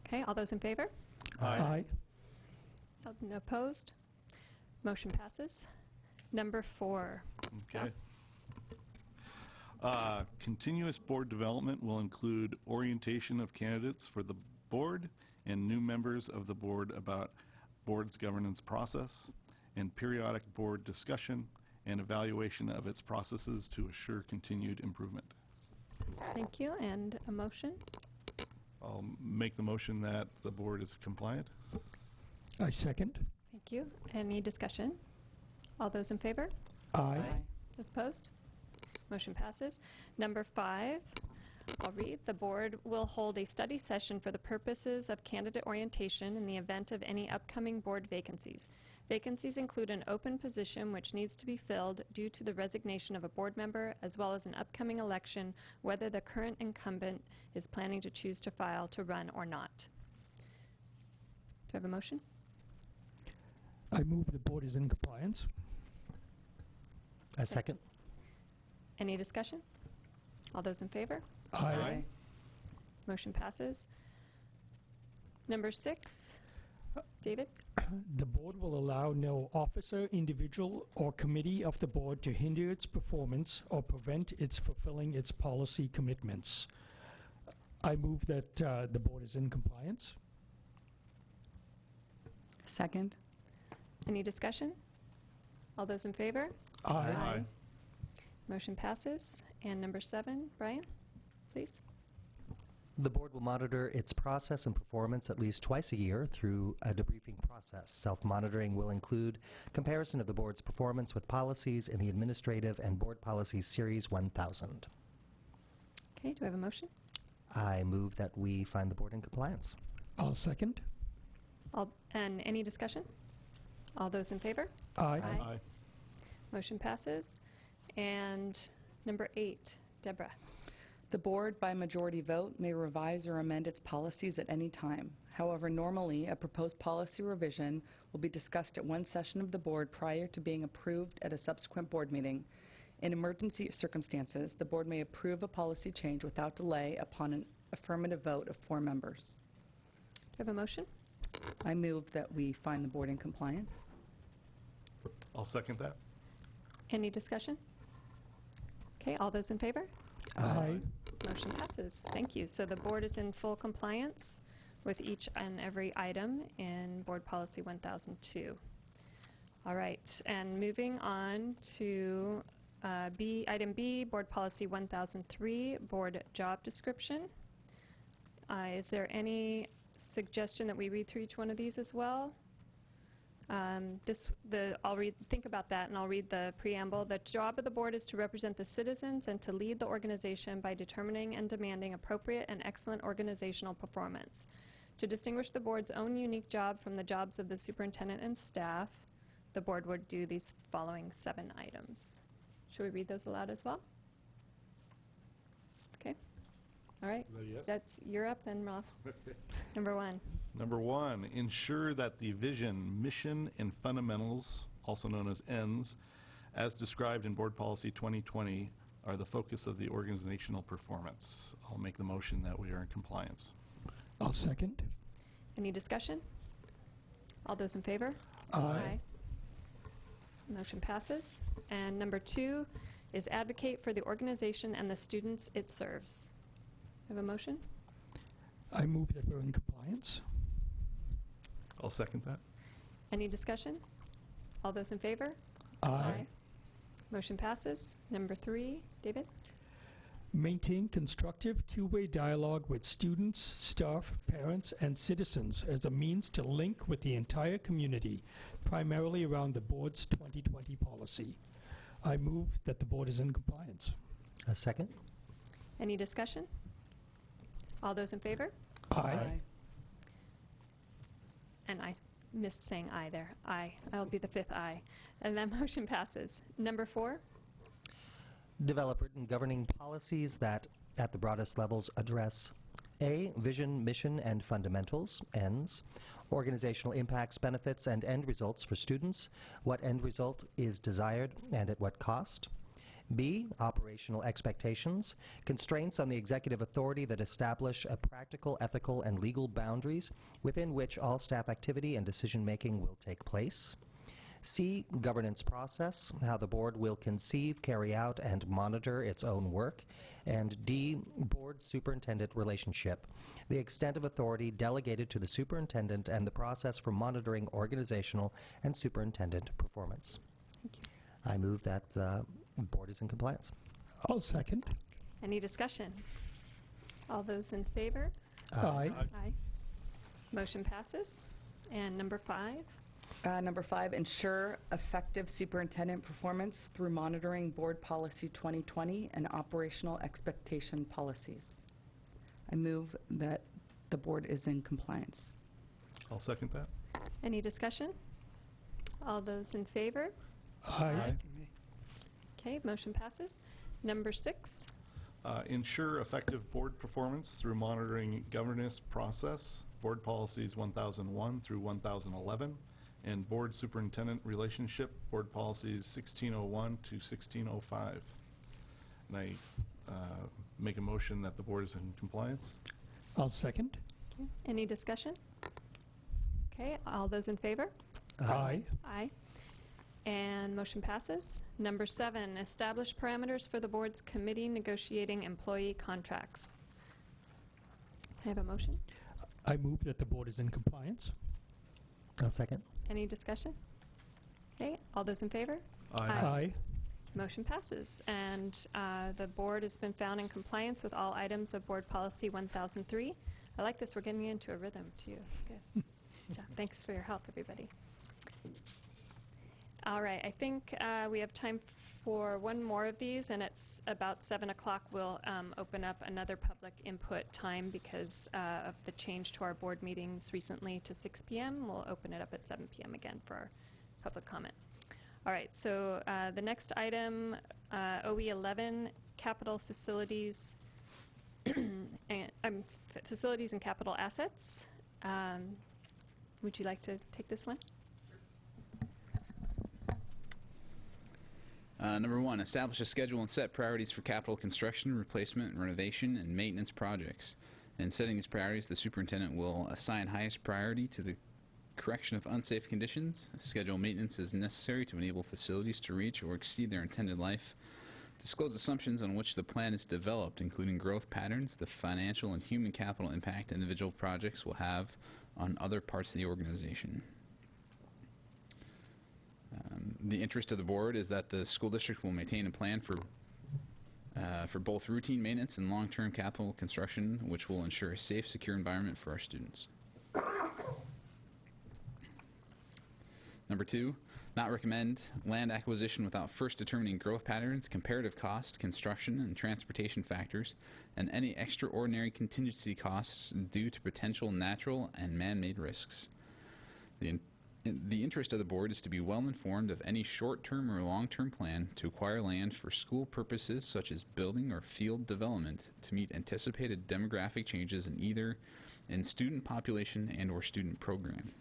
Okay, all those in favor? Aye. Opposed? Motion passes. Number 4. Okay. Continuous board development will include orientation of candidates for the board and new members of the board about board's governance process, and periodic board discussion and evaluation of its processes to assure continued improvement. Thank you, and a motion? I'll make the motion that the board is compliant. I second. Thank you. Any discussion? All those in favor? Aye. Those opposed? Motion passes. Number 5, I'll read. The board will hold a study session for the purposes of candidate orientation in the event of any upcoming board vacancies. Vacancies include an open position which needs to be filled due to the resignation of a board member, as well as an upcoming election, whether the current incumbent is planning to choose to file to run or not. Do I have a motion? I move the board is in compliance. I second. Any discussion? All those in favor? Aye. Motion passes. Number 6, David? The board will allow no officer, individual, or committee of the board to hinder its performance or prevent its fulfilling its policy commitments. I move that the board is in compliance. Second. Any discussion? All those in favor? Aye. Motion passes. And number 7, Brian, please. The board will monitor its process and performance at least twice a year through a debriefing process. Self-monitoring will include comparison of the board's performance with policies in the Administrative and Board Policies Series 1000. Okay, do I have a motion? I move that we find the board in compliance. I'll second. And any discussion? All those in favor? Aye. Aye. Motion passes. And number 8, Deborah. The board, by majority vote, may revise or amend its policies at any time. However, normally, a proposed policy revision will be discussed at one session of the board prior to being approved at a subsequent board meeting. In emergency circumstances, the board may approve a policy change without delay upon an affirmative vote of 4 members. Do I have a motion? I move that we find the board in compliance. I'll second that. Any discussion? Okay, all those in favor? Aye. Motion passes. Thank you. So the board is in full compliance with each and every item in Board Policy 1002. All right, and moving on to item B, Board Policy 1003, Board Job Description. Is there any suggestion that we read through each one of these as well? Think about that, and I'll read the preamble. The job of the board is to represent the citizens and to lead the organization by determining and demanding appropriate and excellent organizational performance. To distinguish the board's own unique job from the jobs of the superintendent and staff, the board would do these following 7 items. Should we read those aloud as well? Okay. All right. You're up then, Rolf. Number 1. Number 1, ensure that the vision, mission, and fundamentals, also known as ENDS, as described in Board Policy 2020, are the focus of the organizational performance. I'll make the motion that we are in compliance. I'll second. Any discussion? All those in favor? Aye. Motion passes. And number 2 is advocate for the organization and the students it serves. Have a motion? I move that we're in compliance. I'll second that. Any discussion? All those in favor? Aye. Motion passes. Number 3, David? Maintain constructive two-way dialogue with students, staff, parents, and citizens as a means to link with the entire community, primarily around the board's 2020 policy. I move that the board is in compliance. A second? Any discussion? All those in favor? Aye. And I missed saying aye there. Aye. I'll be the 5th aye. And that motion passes. Number 4? Develop written governing policies that, at the broadest levels, address A, vision, mission, and fundamentals, ENDS, organizational impacts, benefits, and end results for students, what end result is desired and at what cost. B, operational expectations, constraints on the executive authority that establish a practical, ethical, and legal boundaries within which all staff activity and decision-making will take place. C, governance process, how the board will conceive, carry out, and monitor its own work. And D, board-superintendent relationship, the extent of authority delegated to the superintendent and the process for monitoring organizational and superintendent performance. Thank you. I move that the board is in compliance. I'll second. Any discussion? All those in favor? Aye. Aye. Motion passes. And number 5? Number 5, ensure effective superintendent performance through monitoring Board Policy 2020 and operational expectation policies. I move that the board is in compliance. I'll second that. Any discussion? All those in favor? Aye. Okay, motion passes. Number 6? Ensure effective board performance through monitoring governance process, Board Policies 1001 through 1011, and Board Superintendent Relationship, Board Policies 1601 to 1605. And I make a motion that the board is in compliance. I'll second. Okay. Any discussion? Okay, all those in favor? Aye. Aye. And motion passes. Number 7, establish parameters for the board's committee negotiating employee contracts. Can I have a motion? I move that the board is in compliance. I'll second. Any discussion? Okay, all those in favor? Aye. Motion passes. And the board has been found in compliance with all items of Board Policy 1003. I like this. We're getting into a rhythm, too. It's good. Yeah, thanks for your help, everybody. All right, I think we have time for one more of these, and it's about 7 o'clock. We'll open up another public input time because of the change to our board meetings recently to 6 p.m. We'll open it up at 7 p.m. again for our public comment. All right, so the next item, OE11, capital facilities, and, facilities and capital assets. Would you like to take this one? Number 1, establish a schedule and set priorities for capital construction, replacement, renovation, and maintenance projects. In setting these priorities, the superintendent will assign highest priority to the correction of unsafe conditions, schedule maintenance as necessary to enable facilities to reach or exceed their intended life, disclose assumptions on which the plan is developed, including growth patterns, the financial and human capital impact individual projects will have on other parts of the organization. The interest of the board is that the school district will maintain a plan for both routine maintenance and long-term capital construction, which will ensure a safe, secure environment for our students. Number 2, not recommend land acquisition without first determining growth patterns, comparative cost, construction and transportation factors, and any extraordinary contingency costs due to potential natural and man-made risks. The interest of the board is to be well informed of any short-term or long-term plan to acquire land for school purposes such as building or field development to meet anticipated demographic changes in student population and or student program.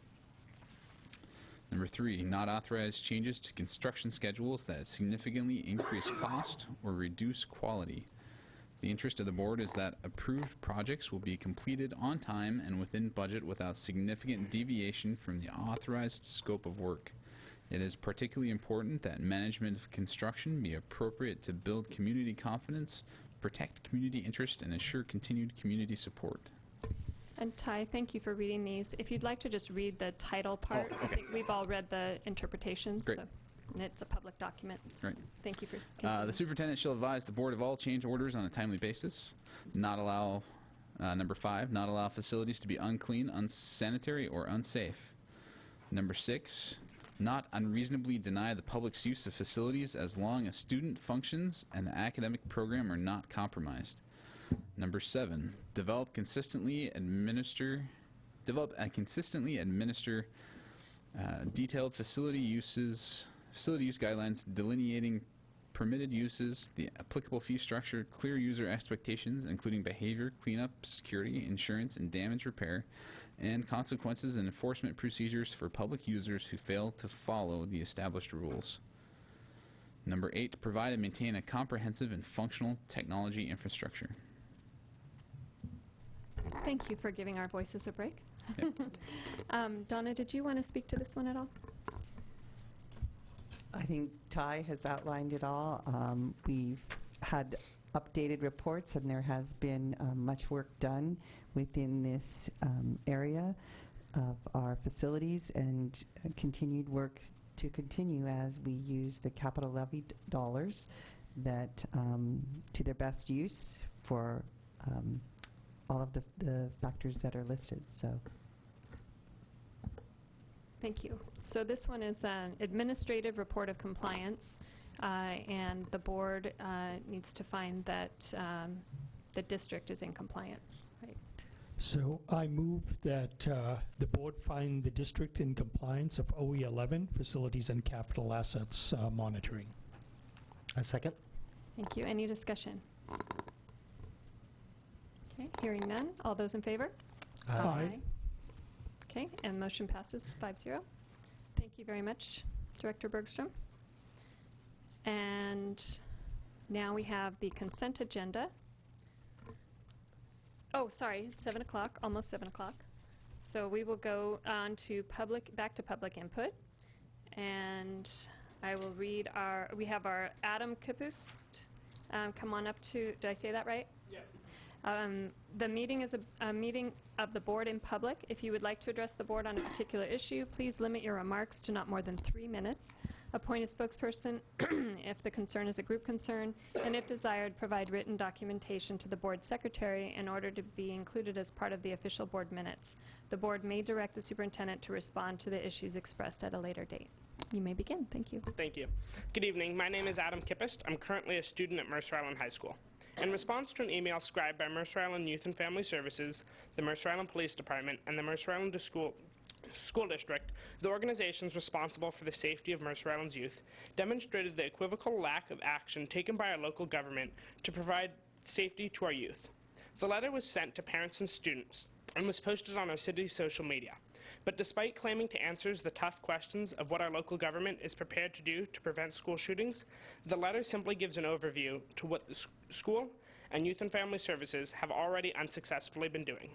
Number 3, not authorize changes to construction schedules that significantly increase cost or reduce quality. The interest of the board is that approved projects will be completed on time and within budget without significant deviation from the authorized scope of work. It is particularly important that management of construction be appropriate to build community confidence, protect community interest, and ensure continued community support. And Ty, thank you for reading these. If you'd like to just read the title part, I think we've all read the interpretations. Great. So, and it's a public document. So Right. Thank you for The continuing. superintendent shall advise the board of all change orders on a timely basis. Not allow, number 5, not allow facilities to be unclean, unsanitary, or unsafe. Number 6, not unreasonably deny the public's use of facilities as long as student functions and the academic program are not compromised. Number 7, develop and consistently administer detailed facility use guidelines delineating permitted uses, the applicable fee structure, clear user expectations, including behavior, cleanup, security, insurance, and damage repair, and consequences and enforcement procedures for public users who fail to follow the established rules. Number 8, provide and maintain a comprehensive and functional technology infrastructure. Thank you for giving our voices a break. Yep. Donna, did you want to speak to this one at all? I think Ty has outlined it all. We've had updated reports, and there has been much work done within this area of our facilities, and continued work to continue as we use the capital levy dollars that to their best use for all of the factors that are listed. So. Thank you. So this one is an administrative report of compliance, and the board needs to find that the district is in compliance, right? So I move that the board find the district in compliance of OE 11, Facilities and Capital Assets Monitoring. A second. Thank you. Any discussion? Okay, hearing none. All those in favor? Aye. Okay, and motion passes 5-0. Thank you very much, Director Bergstrom. And now we have the consent agenda. Oh, sorry, 7 o'clock, almost 7 o'clock. So we will go on to back to public input. And I will read we have our Adam Kapust. Come on up to, did I say that right? Yeah. The meeting is a meeting of the board in public. If you would like to address the board on a particular issue, please limit your remarks to not more than 3 minutes. Appoint a spokesperson if the concern is a group concern, and if desired, provide written documentation to the board secretary in order to be included as part of the official board minutes. The board may direct the superintendent to respond to the issues expressed at a later date. You may begin. Thank you. Thank you. Good evening. My name is Adam Kippist. I'm currently a student at Mercer Island High School. In response to an email scribed by Mercer Island Youth and Family Services, the Mercer Island Police Department, and the Mercer Island School District, the organizations responsible for the safety of Mercer Island's youth, demonstrated the equivocal lack of action taken by our local government to provide safety to our youth. The letter was sent to parents and students and was posted on our city's social media. But despite claiming to answer the tough questions of what our local government is prepared to do to prevent school shootings, the letter simply gives an overview to what the school and Youth and Family Services have already unsuccessfully been doing.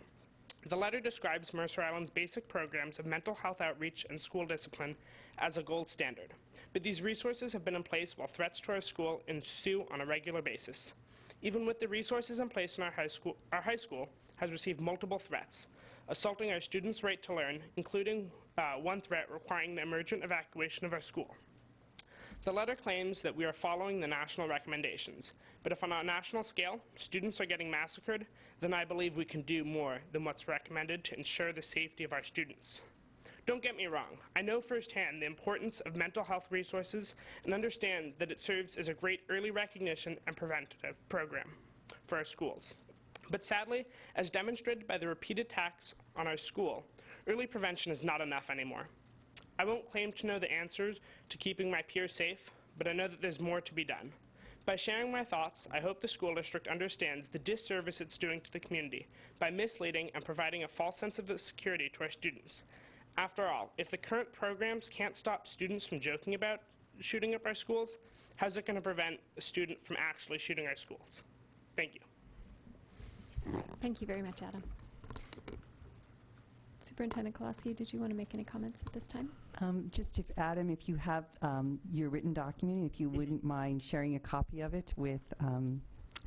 The letter describes Mercer Island's basic programs of mental health outreach and school discipline as a gold standard. But these resources have been in place while threats to our school ensue on a regular basis. Even with the resources in place in our high school has received multiple threats, assaulting our students' right to learn, including one threat requiring the emergent evacuation of our school. The letter claims that we are following the national recommendations, but if on a national scale students are getting massacred, then I believe we can do more than what's recommended to ensure the safety of our students. Don't get me wrong, I know firsthand the importance of mental health resources and understand that it serves as a great early recognition and preventative program for our schools. But sadly, as demonstrated by the repeated attacks on our school, early prevention is not enough anymore. I won't claim to know the answers to keeping my peers safe, but I know that there's more to be done. By sharing my thoughts, I hope the school district understands the disservice it's doing to the community by misleading and providing a false sense of security to our students. After all, if the current programs can't stop students from joking about shooting up our schools, how's it going to prevent a student from actually shooting our schools? Thank you. Thank you very much, Adam. Superintendent Kolaski, did you want to make any comments at this time? Just if, Adam, if you have your written document, if you wouldn't mind sharing a copy of it with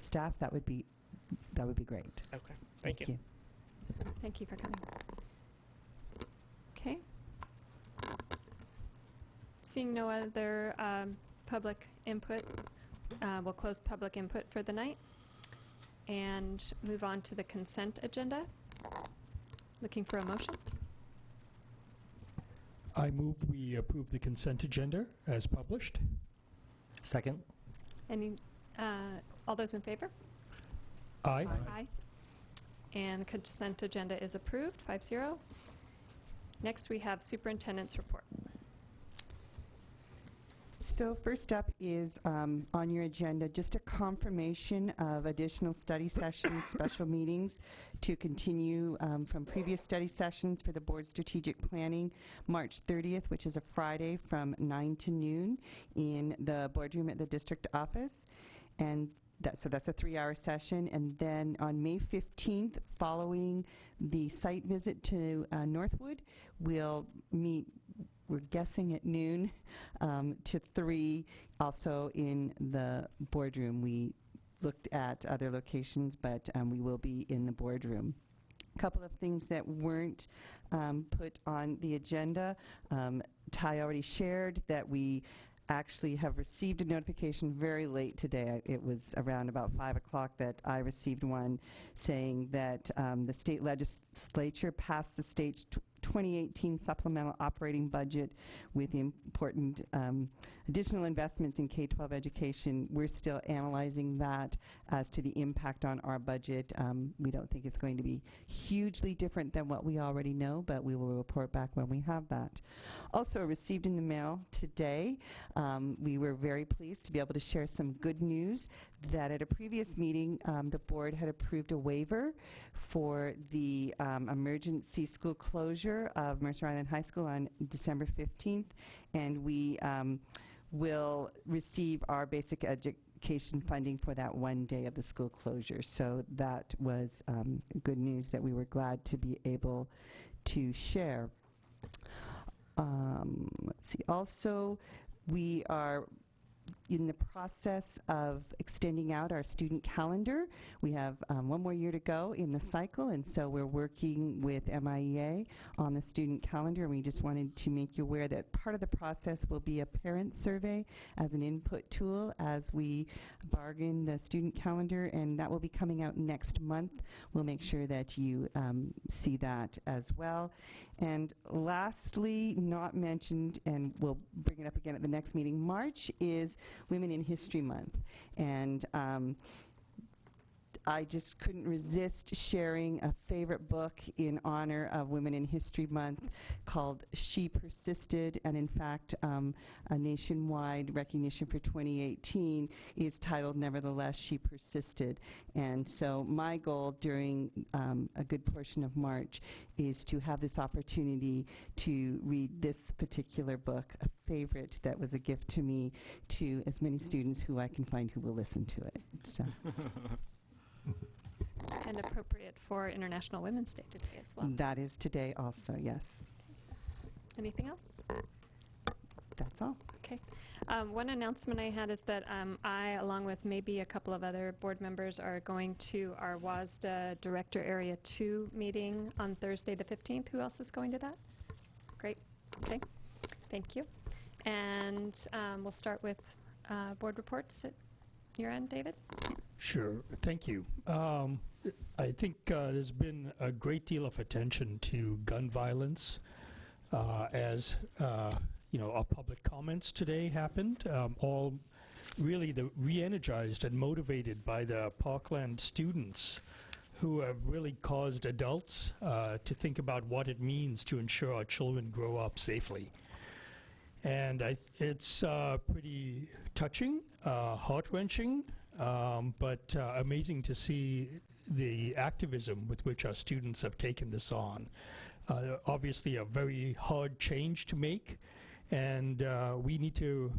staff, that would be great. Okay, thank you. Thank you for coming. Okay. Seeing no other public input, we'll close public input for the night and move on to the consent agenda. Looking for a motion? I move we approve the consent agenda as published. Second. Any, all those in favor? Aye. Aye. And the consent agenda is approved, 5-0. Next, we have superintendent's report. So first up is on your agenda just a confirmation of additional study sessions, special meetings to continue from previous study sessions for the board strategic planning, March 30th, which is a Friday from 9 to noon in the boardroom at the district office. And so that's a 3-hour session. And then on May 15th, following the site visit to Northwood, we'll meet, we're guessing at noon to 3, also in the boardroom. We looked at other locations, but we will be in the boardroom. A couple of things that weren't put on the agenda. Ty already shared that we actually have received a notification very late today. It was around about 5 o'clock that I received one saying that the state legislature passed the state's 2018 supplemental operating budget with important additional investments in K-12 education. We're still analyzing that as to the impact on our budget. We don't think it's going to be hugely different than what we already know, but we will report back when we have that. Also received in the mail today, we were very pleased to be able to share some good news that at a previous meeting, the board had approved a waiver for the emergency school closure of Mercer Island High School on December 15th, and we will receive our basic education funding for that one day of the school closure. So that was good news that we were glad to be able to share. Let's see. Also, we are in the process of extending out our student calendar. We have one more year to go in the cycle, and so we're working with MIEA on the student calendar. We just wanted to make you aware that part of the process will be a parent survey as an input tool as we bargain the student calendar, and that will be coming out next month. We'll make sure that you see that as well. And lastly, not mentioned, and we'll bring it up again at the next meeting, March is Women in History Month. And I just couldn't resist sharing a favorite book in honor of Women in History Month called She Persisted, and in fact, a nationwide recognition for 2018 is titled Nevertheless, She Persisted. And so my goal during a good portion of March is to have this opportunity to read this particular book, a favorite that was a gift to me, to as many students who I can find who will listen to it. So. And appropriate for International Women's Day today as well. That is today also, yes. Anything else? That's all. Okay. One announcement I had is that I, along with maybe a couple of other board members, are going to our WASDA Director Area 2 meeting on Thursday the 15th. Who else is going to that? Great. Okay. Thank you. And we'll start with board reports at your end, David. Sure. Thank you. I think there's been a great deal of attention to gun violence as our public comments today happened, all really re-energized and motivated by the Parkland students who have really caused adults to think about what it means to ensure our children grow up safely. And it's pretty touching, heart-wrenching, but amazing to see the activism with which our students have taken this on. Obviously a very hard change to make, and we need to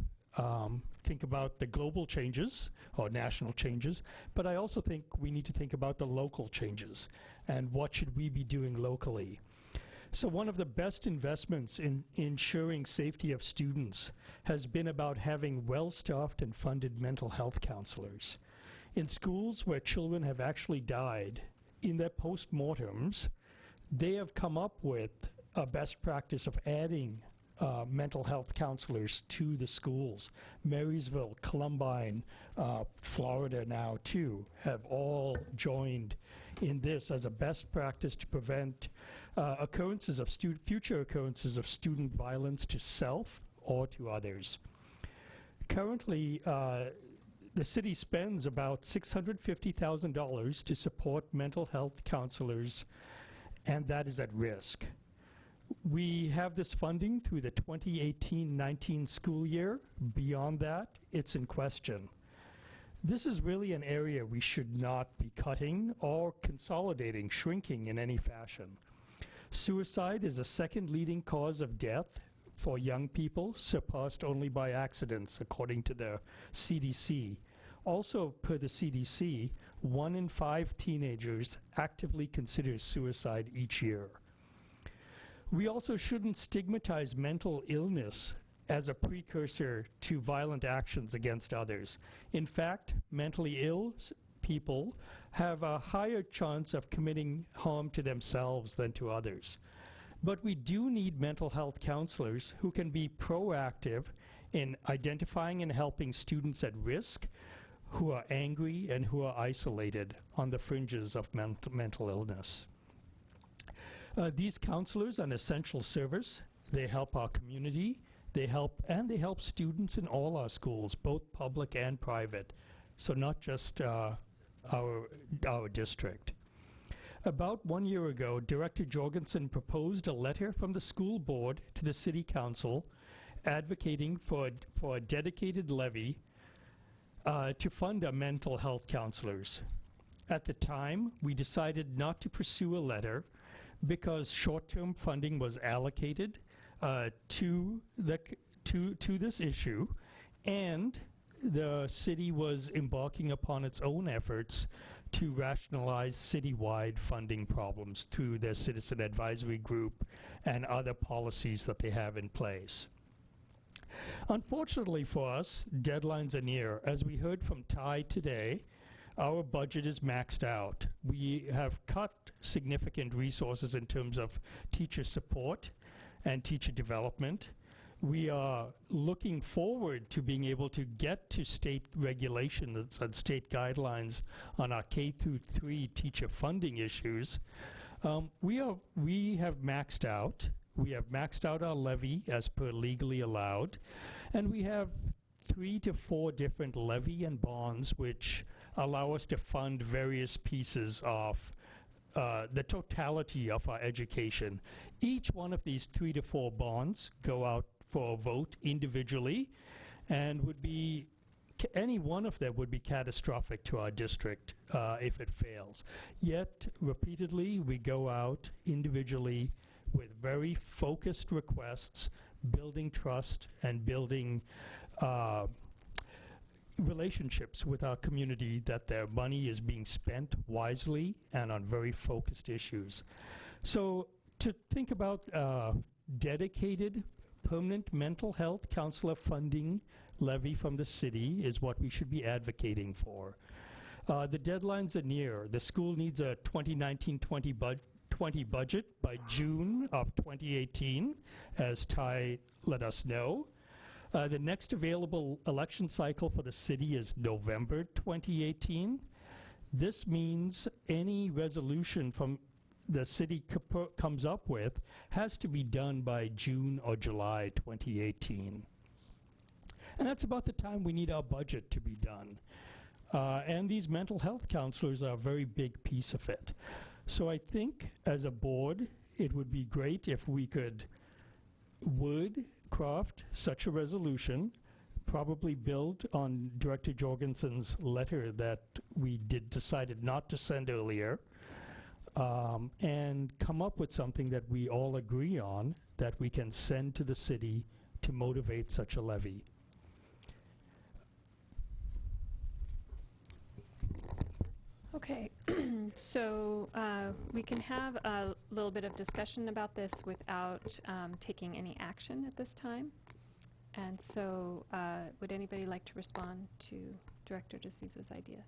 think about the global changes or national changes, but I also think we need to think about the local changes and what should we be doing locally. So one of the best investments in ensuring safety of students has been about having well-staffed and funded mental health counselors. In schools where children have actually died, in their postmortems, they have come up with a best practice of adding mental health counselors to the schools. Marysville, Columbine, Florida now too, have all joined in this as a best practice to prevent future occurrences of student violence to self or to others. Currently, the city spends about $650,000 to support mental health counselors, and that is at risk. We have this funding through the 2018-19 school year. Beyond that, it's in question. This is really an area we should not be cutting or consolidating, shrinking in any fashion. Suicide is the second leading cause of death for young people, surpassed only by accidents, according to the CDC. Also, per the CDC, 1 in 5 teenagers actively consider suicide each year. We also shouldn't stigmatize mental illness as a precursor to violent actions against others. In fact, mentally ill people have a higher chance of committing harm to themselves than to others. But we do need mental health counselors who can be proactive in identifying and helping students at risk who are angry and who are isolated on the fringes of mental illness. These counselors are an essential service. They help our community. They help students in all our schools, both public and private, so not just our district. About 1 year ago, Director Jorgensen proposed a letter from the school board to the city council advocating for a dedicated levy to fund our mental health counselors. At the time, we decided not to pursue a letter because short-term funding was allocated to this issue, and the city was embarking upon its own efforts to rationalize citywide funding problems through their citizen advisory group and other policies that they have in place. Unfortunately for us, deadlines are near. As we heard from Ty today, our budget is maxed out. We have cut significant resources in terms of teacher support and teacher development. We are looking forward to being able to get to state regulations and state guidelines on our K-3 teacher funding issues. We have maxed out. We have maxed out our levy as per legally allowed, and we have 3 to 4 different levy and bonds which allow us to fund various pieces of the totality of our education. Each one of these 3 to 4 bonds go out for a vote individually, and would be any one of them would be catastrophic to our district if it fails. Yet, repeatedly, we go out individually with very focused requests, building trust and building relationships with our community that their money is being spent wisely and on very focused issues. So to think about dedicated permanent mental health counselor funding levy from the city is what we should be advocating for. The deadlines are near. The school needs a 2019-20 budget by June of 2018, as Ty let us know. The next available election cycle for the city is November 2018. This means any resolution from the city comes up with has to be done by June or July 2018. And that's about the time we need our budget to be done. And these mental health counselors are a very big piece of it. So I think as a board, it would be great if we could craft such a resolution, probably build on Director Jorgensen's letter that we decided not to send earlier, and come up with something that we all agree on that we can send to the city to motivate such a levy. Okay, so we can have a little bit of discussion about this without taking any action at this time. And so would anybody like to respond to Director D'Souza's idea?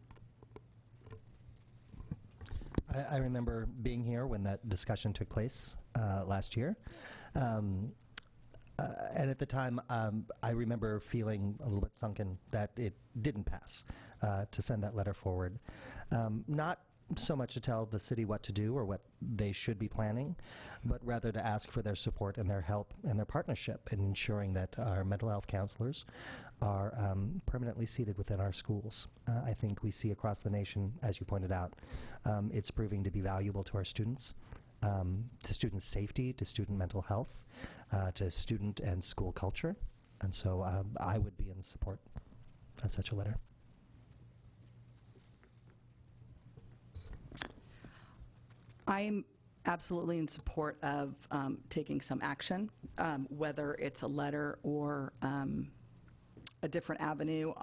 I remember being here when that discussion took place last year. And at the time, I remember feeling a little bit sunken that it didn't pass to send that letter forward. Not so much to tell the city what to do or what they should be planning, but rather to ask for their support and their help and their partnership in ensuring that our mental health counselors are permanently seated within our schools. I think we see across the nation, as you pointed out, it's proving to be valuable to our students. To student safety, to student mental health, to student and school culture. And so I would be in support of such a letter. I'm absolutely in support of taking some action, whether it's a letter or a different avenue.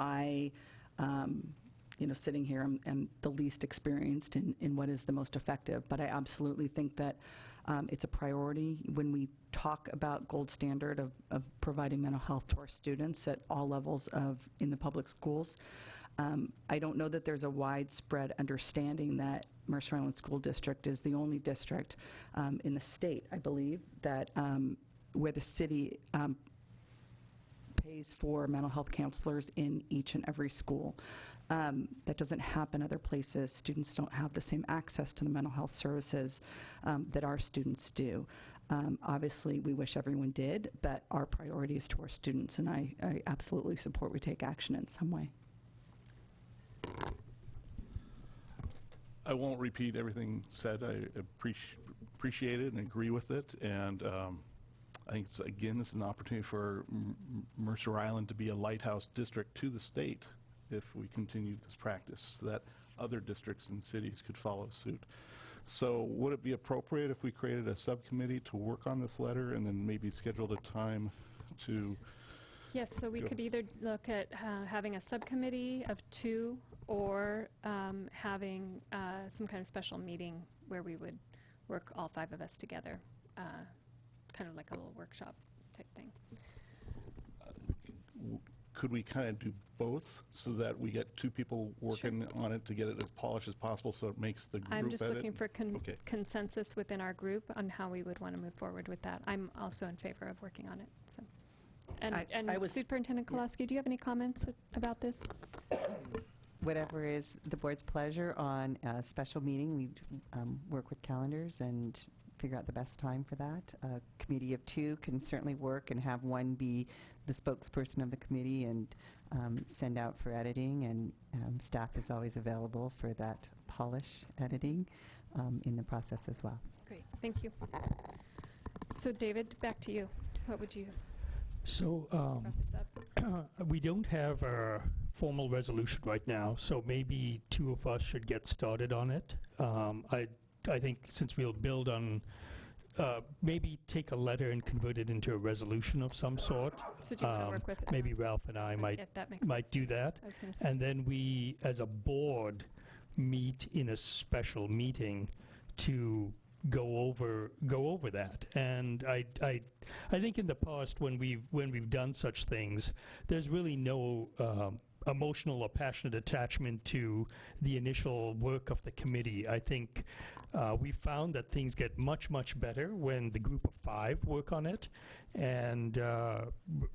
Sitting here, I'm the least experienced in what is the most effective, but I absolutely think that it's a priority when we talk about gold standard of providing mental health to our students at all levels in the public schools. I don't know that there's a widespread understanding that Mercer Island School District is the only district in the state, I believe, that where the city pays for mental health counselors in each and every school. That doesn't happen other places. Students don't have the same access to the mental health services that our students do. Obviously, we wish everyone did, but our priority is to our students, and I absolutely support we take action in some way. I won't repeat everything said. I appreciate it and agree with it, and I think, again, this is an opportunity for Mercer Island to be a lighthouse district to the state if we continue this practice, so that other districts and cities could follow suit. So would it be appropriate if we created a subcommittee to work on this letter and then maybe scheduled a time to... Yes, so we could either look at having a subcommittee of 2 or having some kind of special meeting where we would work all 5 of us together, kind of like a little workshop type thing. Could we kind of do both so that we get 2 people working on it to get it as polished as possible so it makes the group I'm just edit? looking for consensus within our group on how we would want to move forward with that. I'm also in favor of working on it. So, and Superintendent Kolaski, do you have any comments about this? Whatever is the board's pleasure on a special meeting, we work with calendars and figure out the best time for that. A committee of 2 can certainly work and have one be the spokesperson of the committee and send out for editing, and staff is always available for that polish editing in the process as well. Great, thank you. So David, back to you. What would you So wrap this up? we don't have a formal resolution right now, so maybe 2 of us should get started on it. I think since we'll build on, maybe take a letter and convert it into a resolution of some sort. So do you want to work with Maybe Ralph and I might sense. do that. I was going to say. And then we, as a board, meet in a special meeting to go over that. And I think in the past when we've done such things, there's really no emotional or passionate attachment to the initial work of the committee. I think we found that things get much better when the group of 5 work on it, and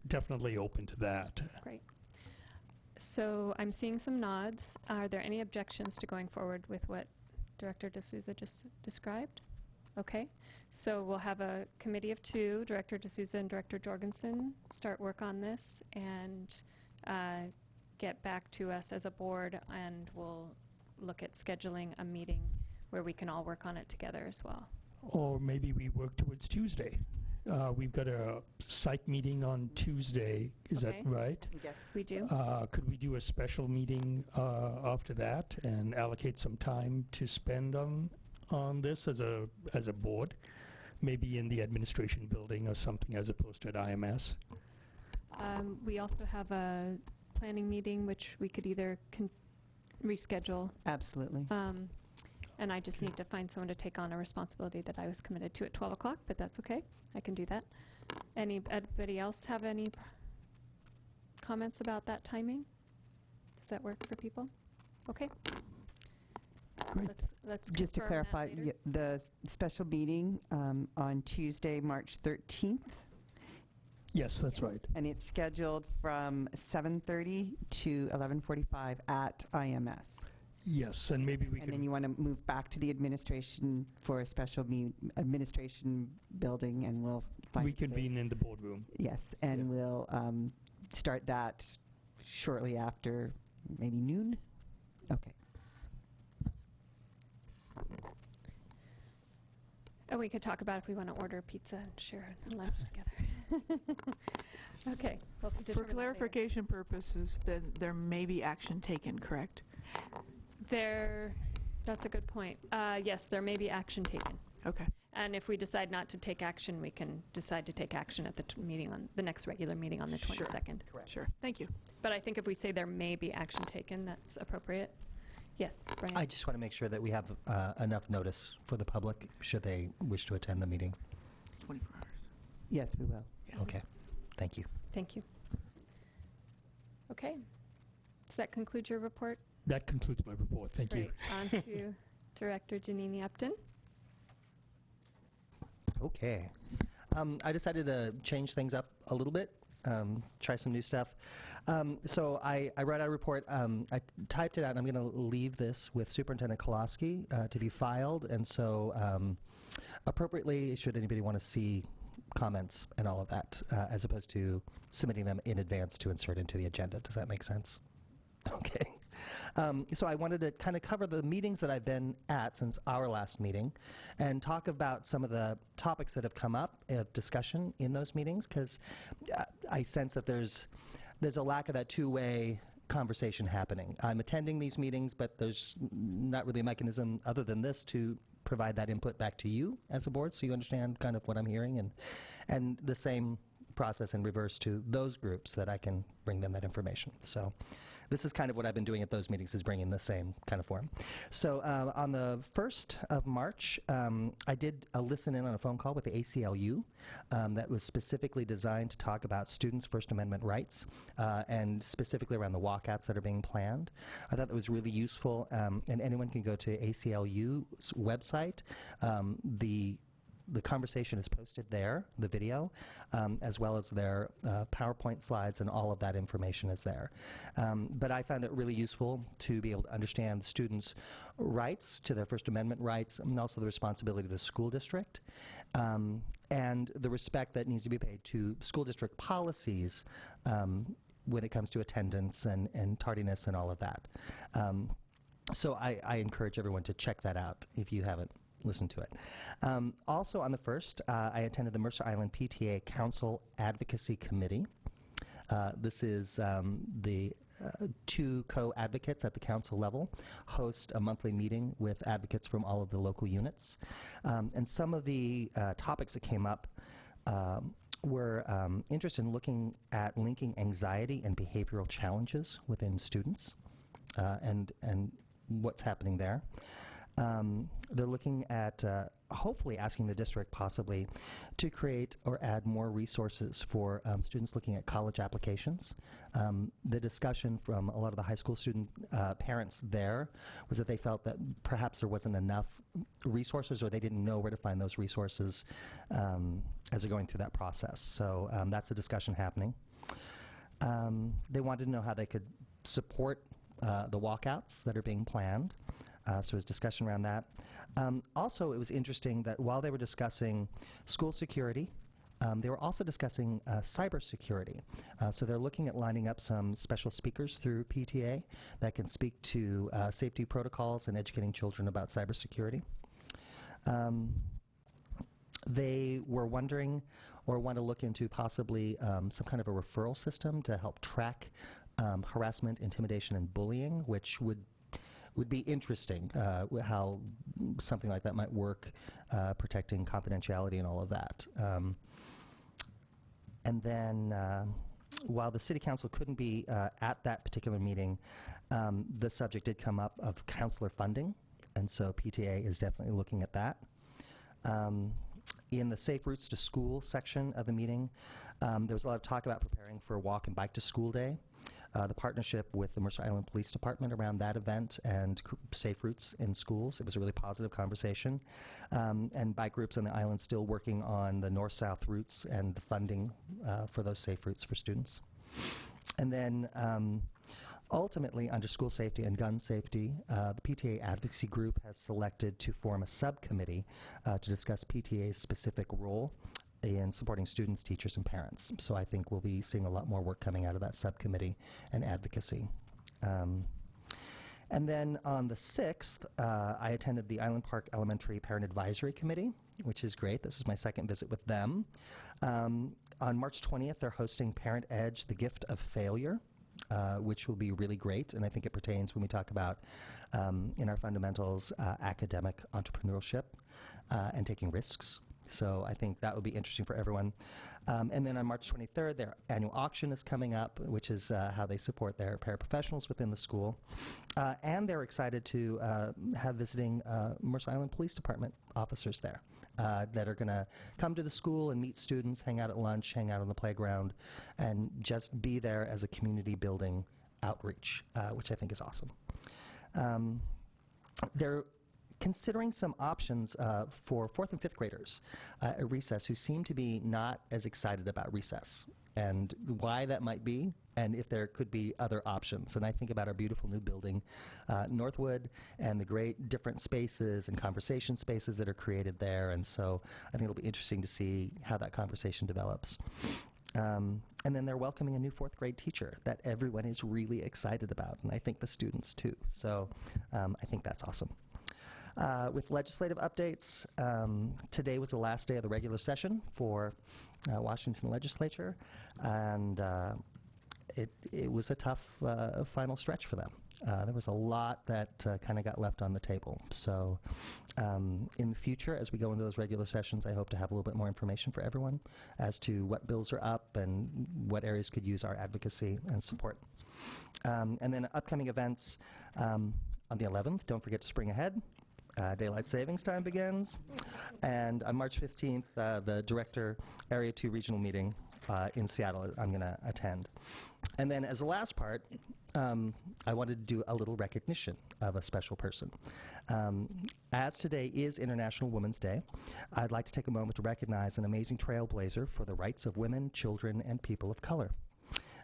definitely open to that. Great. So I'm seeing some nods. Are there any objections to going forward with what Director D'Souza just described? Okay, so we'll have a committee of two, Director D'Souza and Director Jorgensen, start work on this and get back to us as a board, and we'll look at scheduling a meeting where we can all work on it together as well. Or maybe we work towards Tuesday. We've got a site meeting on Tuesday, is Okay. that right? Yes. We do? Could we do a special meeting after that and allocate some time to spend on this as a board? Maybe in the administration building or something as opposed to at IMS? We also have a planning meeting, which we could either reschedule. Absolutely. And I just need to find someone to take on a responsibility that I was committed to at 12 o'clock, but that's okay. I can do that. Anybody else have any comments about that timing? Does that work for people? Okay. Great. Let's Just to confirm that clarify, later. the special meeting on Tuesday, March 13th, Yes, that's right. and it's scheduled from 7:30 to 11:45 at IMS. Yes, and maybe we And then could, you want to move back to the administration for a special administration building, and we'll find reconvene space. in the boardroom. Yes, and Yeah. we'll start that shortly after, maybe noon? Okay. And we could talk about if we want to order pizza and share lunch together. Okay. we'll For determine that later. clarification purposes, then there may be action taken, correct? That's a good point. Yes, there may be action taken. Okay. And if we decide not to take action, we can decide to take action at the meeting on the next regular meeting on the Sure. 22nd. Sure. Thank you. But I think if we say there may be action taken, that's appropriate. Yes, Brian? I just want to make sure that we have enough notice for the public should they wish to attend the meeting. 24 hours. Yes, we will. Yeah. Okay, thank you. Thank you. Okay. Does that conclude your report? That concludes my report. Thank you. Great. On to Director Janine Upton. Okay. I decided to change things up a little bit, try some new stuff. So I wrote out a report. I typed it out, and I'm going to leave this with Superintendent Koloski to be filed. And so appropriately, should anybody want to see comments and all of that, as opposed to submitting them in advance to insert into the agenda. Does that make sense? Okay. So I wanted to kind of cover the meetings that I've been at since our last meeting and talk about some of the topics that have come up of discussion in those meetings, because I sense that there's a lack of that two-way conversation happening. I'm attending these meetings, but there's not really a mechanism other than this to provide that input back to you as a board, so you understand kind of what I'm hearing, and the same process in reverse to those groups that I can bring them that information. So this is kind of what I've been doing at those meetings, is bringing the same kind of form. So on the 1st of March, I did a listen in on a phone call with the ACLU that was specifically designed to talk about students' First Amendment rights and specifically around the walkouts that are being planned. I thought that was really useful, and anyone can go to ACLU's website. The conversation is posted there, the video, as well as their PowerPoint slides, and all of that information is there. But I found it really useful to be able to understand students' rights to their First Amendment rights, and also the responsibility of the school district, and the respect that needs to be paid to school district policies when it comes to attendance and tardiness and all of that. So I encourage everyone to check that out if you haven't listen to it. Also on the 1st, I attended the Mercer Island PTA Council Advocacy Committee. This is the two co-advocates at the council level host a monthly meeting with advocates from all of the local units. And some of the topics that came up were interested in looking at linking anxiety and behavioral challenges within students and what's happening there. They're looking at hopefully asking the district possibly to create or add more resources for students looking at college applications. The discussion from a lot of the high school student parents there was that they felt that perhaps there wasn't enough resources, or they didn't know where to find those resources as they're going through that process. So that's a discussion happening. They wanted to know how they could support the walkouts that are being planned. So there was discussion around that. Also, it was interesting that while they were discussing school security, they were also discussing cybersecurity. So they're looking at lining up some special speakers through PTA that can speak to safety protocols and educating children about cybersecurity. They were wondering or want to look into possibly some kind of a referral system to help track harassment, intimidation, and bullying, which would be interesting, how something like that might work, protecting confidentiality and all of that. And then, while the City Council couldn't be at that particular meeting, the subject did come up of counselor funding, and so PTA is definitely looking at that. In the Safe Routes to School section of the meeting, there was a lot of talk about preparing for Walk and Bike to School Day. The partnership with the Mercer Island Police Department around that event and safe routes in schools. It was a really positive conversation. And bike groups on the island still working on the north-south routes and the funding for those safe routes for students. And then ultimately, under school safety and gun safety, the PTA Advocacy Group has selected to form a subcommittee to discuss PTA's specific role in supporting students, teachers, and parents. So I think we'll be seeing a lot more work coming out of that subcommittee and advocacy. And then on the 6th, I attended the Island Park Elementary Parent Advisory Committee, which is great. This is my second visit with them. On March 20th, they're hosting Parent Edge, The Gift of Failure, which will be really great, and I think it pertains when we talk about, in our fundamentals, academic entrepreneurship and taking risks. So I think that would be interesting for everyone. And then on March 23rd, their annual auction is coming up, which is how they support their paraprofessionals within the school. And they're excited to have visiting Mercer Island Police Department officers there that are going to come to the school and meet students, hang out at lunch, hang out on the playground, and just be there as a community building outreach, which I think is awesome. They're considering some options for 4th and 5th graders at recess who seem to be not as excited about recess, and why that might be, and if there could be other options. And I think about our beautiful new building, Northwood, and the great different spaces and conversation spaces that are created there, and so I think it'll be interesting to see how that conversation develops. And then they're welcoming a new 4th grade teacher that everyone is really excited about, and I think the students too. So I think that's awesome. With legislative updates, today was the last day of the regular session for Washington Legislature, and it was a tough final stretch for them. There was a lot that kind of got left on the table. So in the future, as we go into those regular sessions, I hope to have a little bit more information for everyone as to what bills are up and what areas could use our advocacy and support. And then upcoming events on the 11th, don't forget to spring ahead. Daylight savings time begins. And on March 15th, the Director Area 2 Regional Meeting in Seattle, I'm going to attend. And then as the last part, I wanted to do a little recognition of a special person. As today is International Women's Day, I'd like to take a moment to recognize an amazing trailblazer for the rights of women, children, and people of color.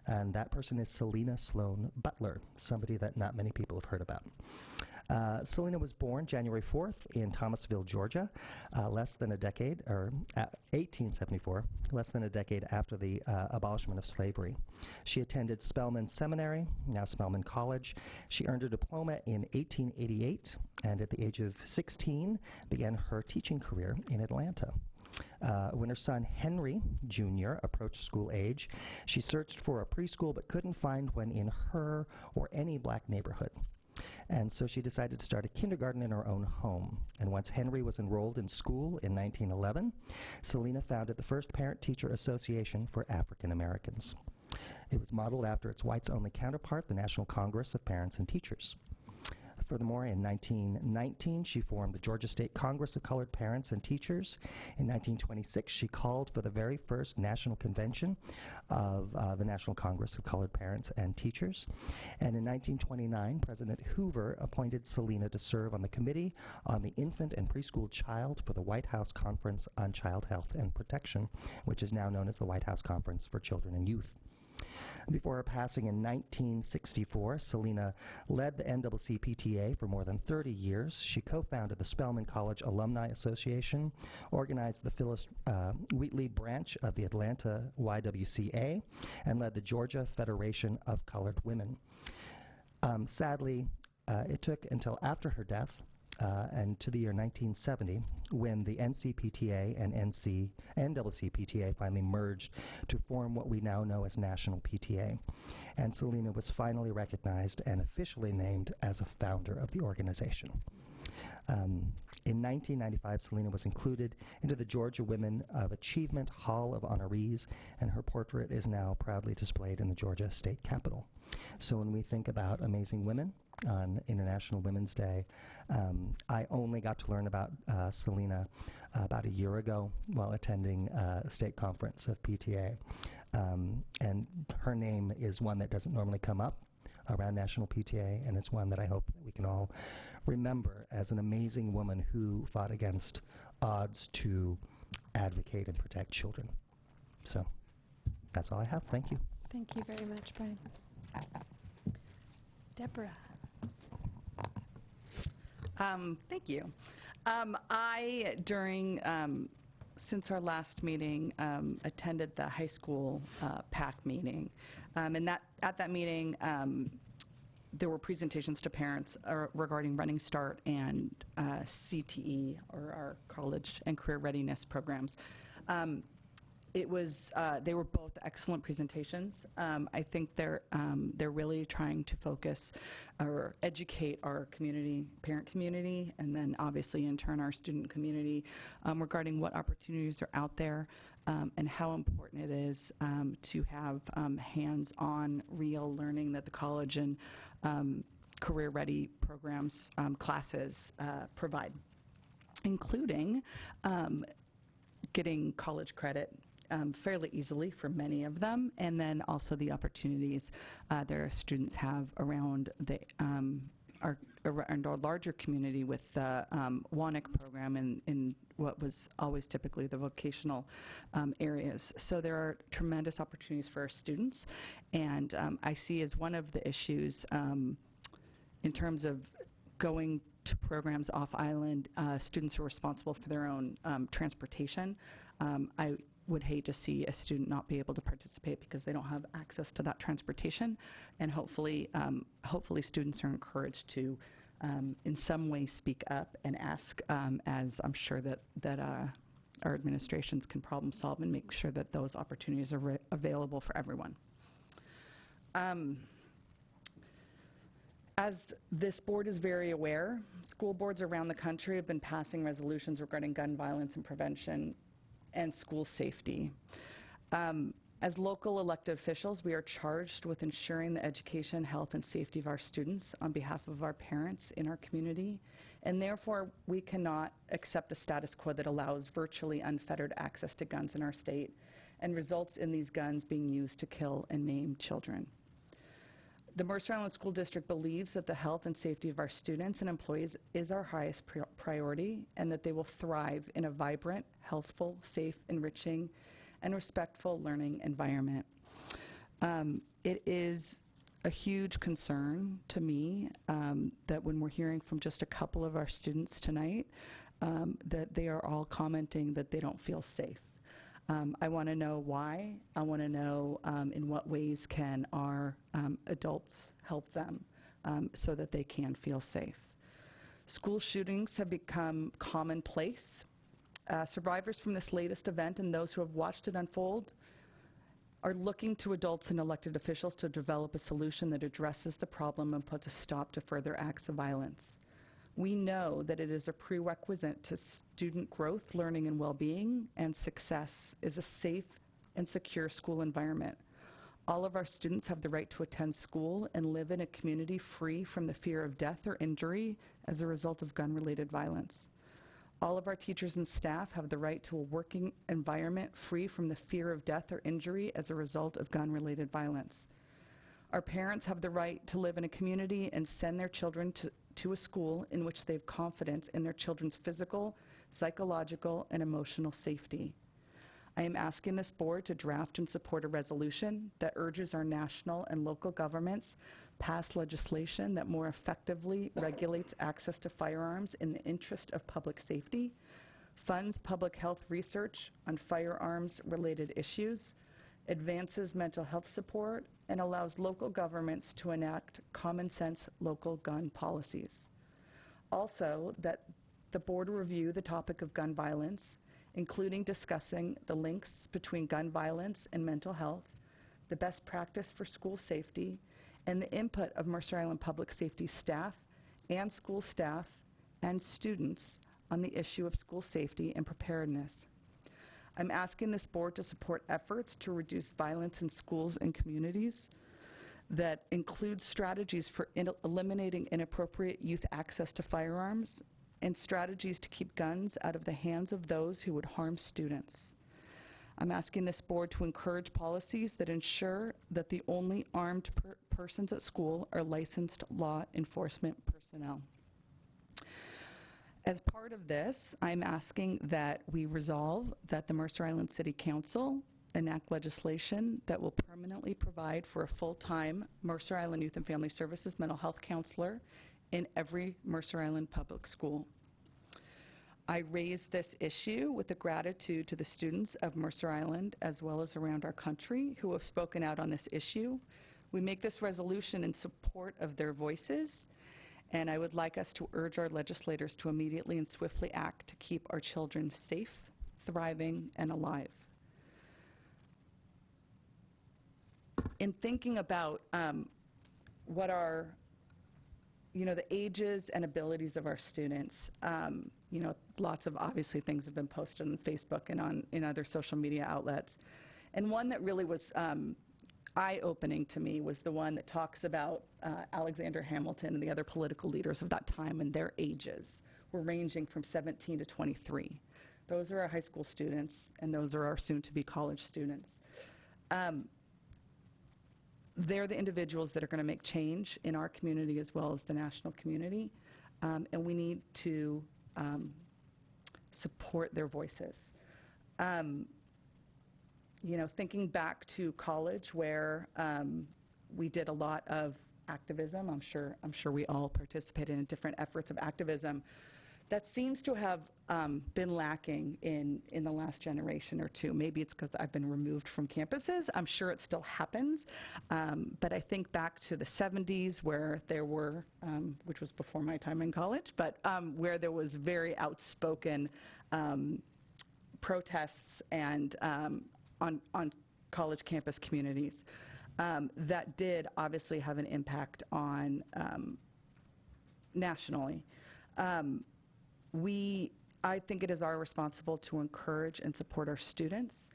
And that person is Selena Sloan Butler, somebody that not many people have heard about. Selena was born January 4th in Thomasville, Georgia, less than a decade, or 1874, less than a decade after the abolishment of slavery. She attended Spelman Seminary, now Spelman College. She earned her diploma in 1888, and at the age of 16, began her teaching career in Atlanta. When her son Henry Jr. approached school age, she searched for a preschool but couldn't find one in her or any black neighborhood. And so she decided to start a kindergarten in her own home. And once Henry was enrolled in school in 1911, Selena founded the first Parent-Teacher Association for African Americans. It was modeled after its whites-only counterpart, the National Congress of Parents and Teachers. Furthermore, in 1919, she formed the Georgia State Congress of Colored Parents and Teachers. In 1926, she called for the very first national convention of the National Congress of Colored Parents and Teachers. And in 1929, President Hoover appointed Selena to serve on the Committee on the Infant and Preschool Child for the White House Conference on Child Health and Protection, which is now known as the White House Conference for Children and Youth. Before her passing in 1964, Selena led the NCCPTA for more than 30 years. She co-founded the Spelman College Alumni Association, organized the Phyllis Wheatley branch of the Atlanta YWCA, and led the Georgia Federation of Colored Women. Sadly, it took until after her death and to the year 1970 when the NCPTA and NCCPTA finally merged to form what we now know as National PTA. And Selena was finally recognized and officially named as a founder of the organization. In 1995, Selena was included into the Georgia Women of Achievement Hall of Honorees, and her portrait is now proudly displayed in the Georgia State Capitol. So when we think about amazing women on International Women's Day, I only got to learn about Selena about a year ago while attending a state conference of PTA. And her name is one that doesn't normally come up around National PTA, and it's one that I hope that we can all remember as an amazing woman who fought against odds to advocate and protect children. So that's all I have. Thank you. Thank you very much, Brian. Deborah. Thank you. Since our last meeting, attended the high school PAC meeting. And at that meeting, there were presentations to parents regarding Running Start and CTE, or our college and career readiness programs. They were both excellent presentations. I think they're really trying to focus or educate our parent community, and then obviously in turn our student community regarding what opportunities are out there and how important it is to have hands-on real learning that the college and career-ready programs classes provide, including getting college credit fairly easily for many of them, and then also the opportunities that our students have around our larger community with the WANIC program in what was always typically the vocational areas. So there are tremendous opportunities for our students, and I see as one of the issues in terms of going to programs off island, students are responsible for their own transportation. I would hate to see a student not be able to participate because they don't have access to that transportation, and hopefully students are encouraged to in some way speak up and ask, as I'm sure that our administrations can problem solve and make sure that those opportunities are available for everyone. As this board is very aware, school boards around the country have been passing resolutions regarding gun violence and prevention and school safety. As local elected officials, we are charged with ensuring the education, health, and safety of our students on behalf of our parents in our community, and therefore we cannot accept the status quo that allows virtually unfettered access to guns in our state and results in these guns being used to kill and maim children. The Mercer Island School District believes that the health and safety of our students and employees is our highest priority, and that they will thrive in a vibrant, healthful, safe, enriching, and respectful learning environment. It is a huge concern to me that when we're hearing from just a couple of our students tonight, that they are all commenting that they don't feel safe. I want to know why. I want to know in what ways can our adults help them so that they can feel safe. School shootings have become commonplace. Survivors from this latest event and those who have watched it unfold are looking to adults and elected officials to develop a solution that addresses the problem and puts a stop to further acts of violence. We know that it is a prerequisite to student growth, learning, and well-being, and success is a safe and secure school environment. All of our students have the right to attend school and live in a community free from the fear of death or injury as a result of gun-related violence. All of our teachers and staff have the right to a working environment free from the fear of death or injury as a result of gun-related violence. Our parents have the right to live in a community and send their children to a school in which they have confidence in their children's physical, psychological, and emotional safety. I am asking this board to draft and support a resolution that urges our national and local governments pass legislation that more effectively regulates access to firearms in the interest of public safety, funds public health research on firearms-related issues, advances mental health support, and allows local governments to enact common-sense local gun policies. Also, that the board review the topic of gun violence, including discussing the links between gun violence and mental health, the best practice for school safety, and the input of Mercer Island Public Safety staff and school staff and students on the issue of school safety and preparedness. I'm asking this board to support efforts to reduce violence in schools and communities that include strategies for eliminating inappropriate youth access to firearms and strategies to keep guns out of the hands of those who would harm students. I'm asking this board to encourage policies that ensure that the only armed persons at school are licensed law enforcement personnel. As part of this, I'm asking that we resolve that the Mercer Island City Council enact legislation that will permanently provide for a full-time Mercer Island Youth and Family Services mental health counselor in every Mercer Island public school. I raise this issue with the gratitude to the students of Mercer Island as well as around our country who have spoken out on this issue. We make this resolution in support of their voices, and I would like us to urge our legislators to immediately and swiftly act to keep our children safe, thriving, and alive. In thinking about what are, the ages and abilities of our students, lots of obviously things have been posted on Facebook and in other social media outlets. And one that really was eye-opening to me was the one that talks about Alexander Hamilton and the other political leaders of that time, and their ages were ranging from 17 to 23. Those are our high school students, and those are our soon-to-be college students. They're the individuals that are going to make change in our community as well as the national community, and we need to support their voices. Thinking back to college where we did a lot of activism, I'm sure we all participated in different efforts of activism. That seems to have been lacking in the last generation or two. Maybe it's because I've been removed from campuses. I'm sure it still happens. But I think back to the 70s where there were, which was before my time in college, but where there was very outspoken protests and on college campus communities that did obviously have an impact on nationally. I think it is our responsible to encourage and support our students,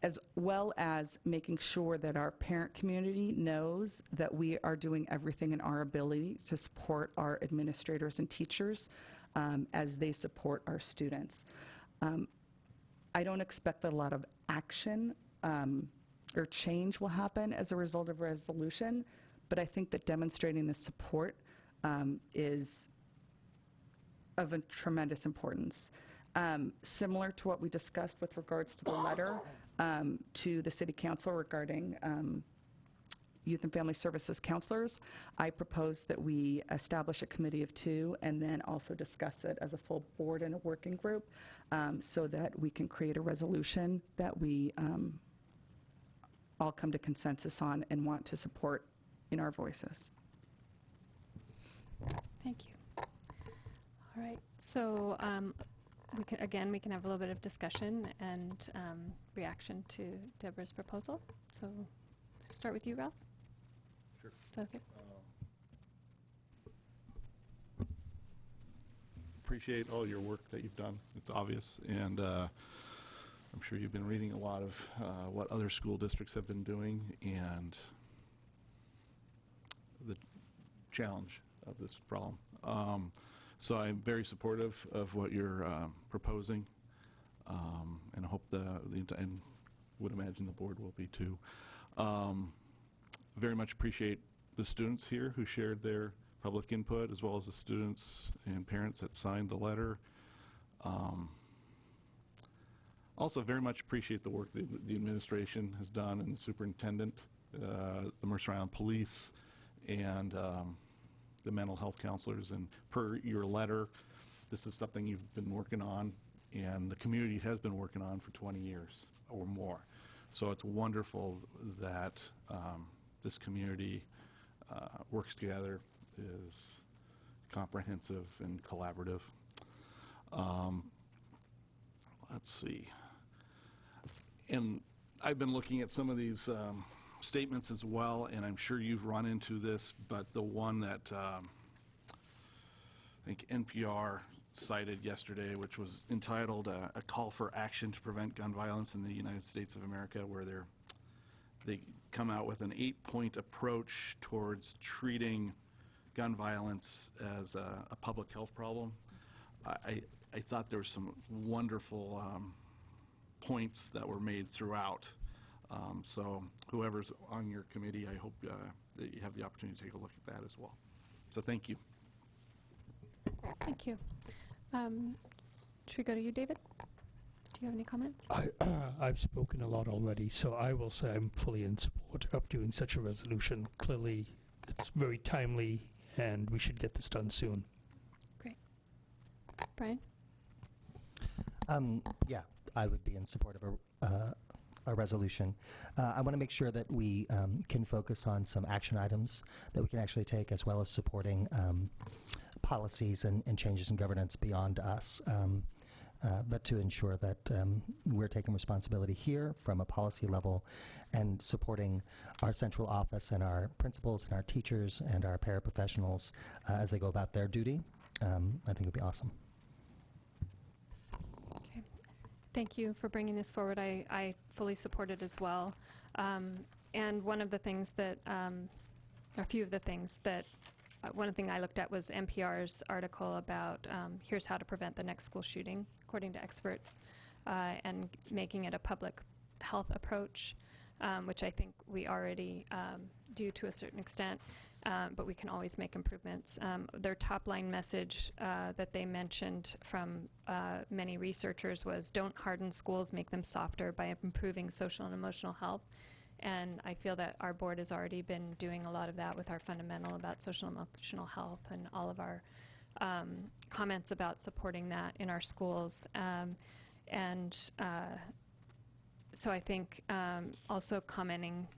as well as making sure that our parent community knows that we are doing everything in our ability to support our administrators and teachers as they support our students. I don't expect that a lot of action or change will happen as a result of a resolution, but I think that demonstrating the support is of a tremendous importance. Similar to what we discussed with regards to the letter to the City Council regarding Youth and Family Services counselors, I propose that we establish a committee of 2 and then also discuss it as a full board and a working group so that we can create a resolution that we all come to consensus on and want to support in our voices. Thank you. All right, so we can have a little bit of discussion and reaction to Deborah's proposal. So start with you, Ralph. Sure. Is that okay? Appreciate all your work that you've done. It's obvious, and I'm sure you've been reading a lot of what other school districts have been doing and the challenge of this problem. So I'm very supportive of what you're proposing, and I hope and would imagine the board will be too. Very much appreciate the students here who shared their public input, as well as the students and parents that signed the letter. Also, very much appreciate the work the administration has done, and the superintendent, the Mercer Island Police, and the mental health counselors. And per your letter, this is something you've been working on, and the community has been working on for 20 years or more. So it's wonderful that this community works together, is comprehensive and collaborative. Let's see. And I've been looking at some of these statements as well, and I'm sure you've run into this, but the one that I think NPR cited yesterday, which was entitled A Call for Action to Prevent Gun Violence in the United States of America, where they come out with an 8-point approach towards treating gun violence as a public health problem. I thought there were some wonderful points that were made throughout. So whoever's on your committee, I hope that you have the opportunity to take a look at that as well. So thank you. Thank you. Should we go to you, David? Do you have any comments? I've spoken a lot already, so I will say I'm fully in support of doing such a resolution. Clearly, it's very timely, and we should get this done soon. Great. Brian? Yeah, I would be in support of a resolution. I want to make sure that we can focus on some action items that we can actually take, as well as supporting policies and changes in governance beyond us, but to ensure that we're taking responsibility here from a policy level and supporting our central office and our principals and our teachers and our paraprofessionals as they go about their duty. I think it would be awesome. Okay. Thank you for bringing this forward. I fully support it as well. And one of the things that, a few of the things that, one thing I looked at was NPR's article about here's how to prevent the next school shooting, according to experts, and making it a public health approach, which I think we already do to a certain extent, but we can always make improvements. Their top line message that they mentioned from many researchers was, don't harden schools, make them softer by improving social and emotional health. And I feel that our board has already been doing a lot of that with our fundamental about social and emotional health and all of our comments about supporting that in our schools. So I think also commenting,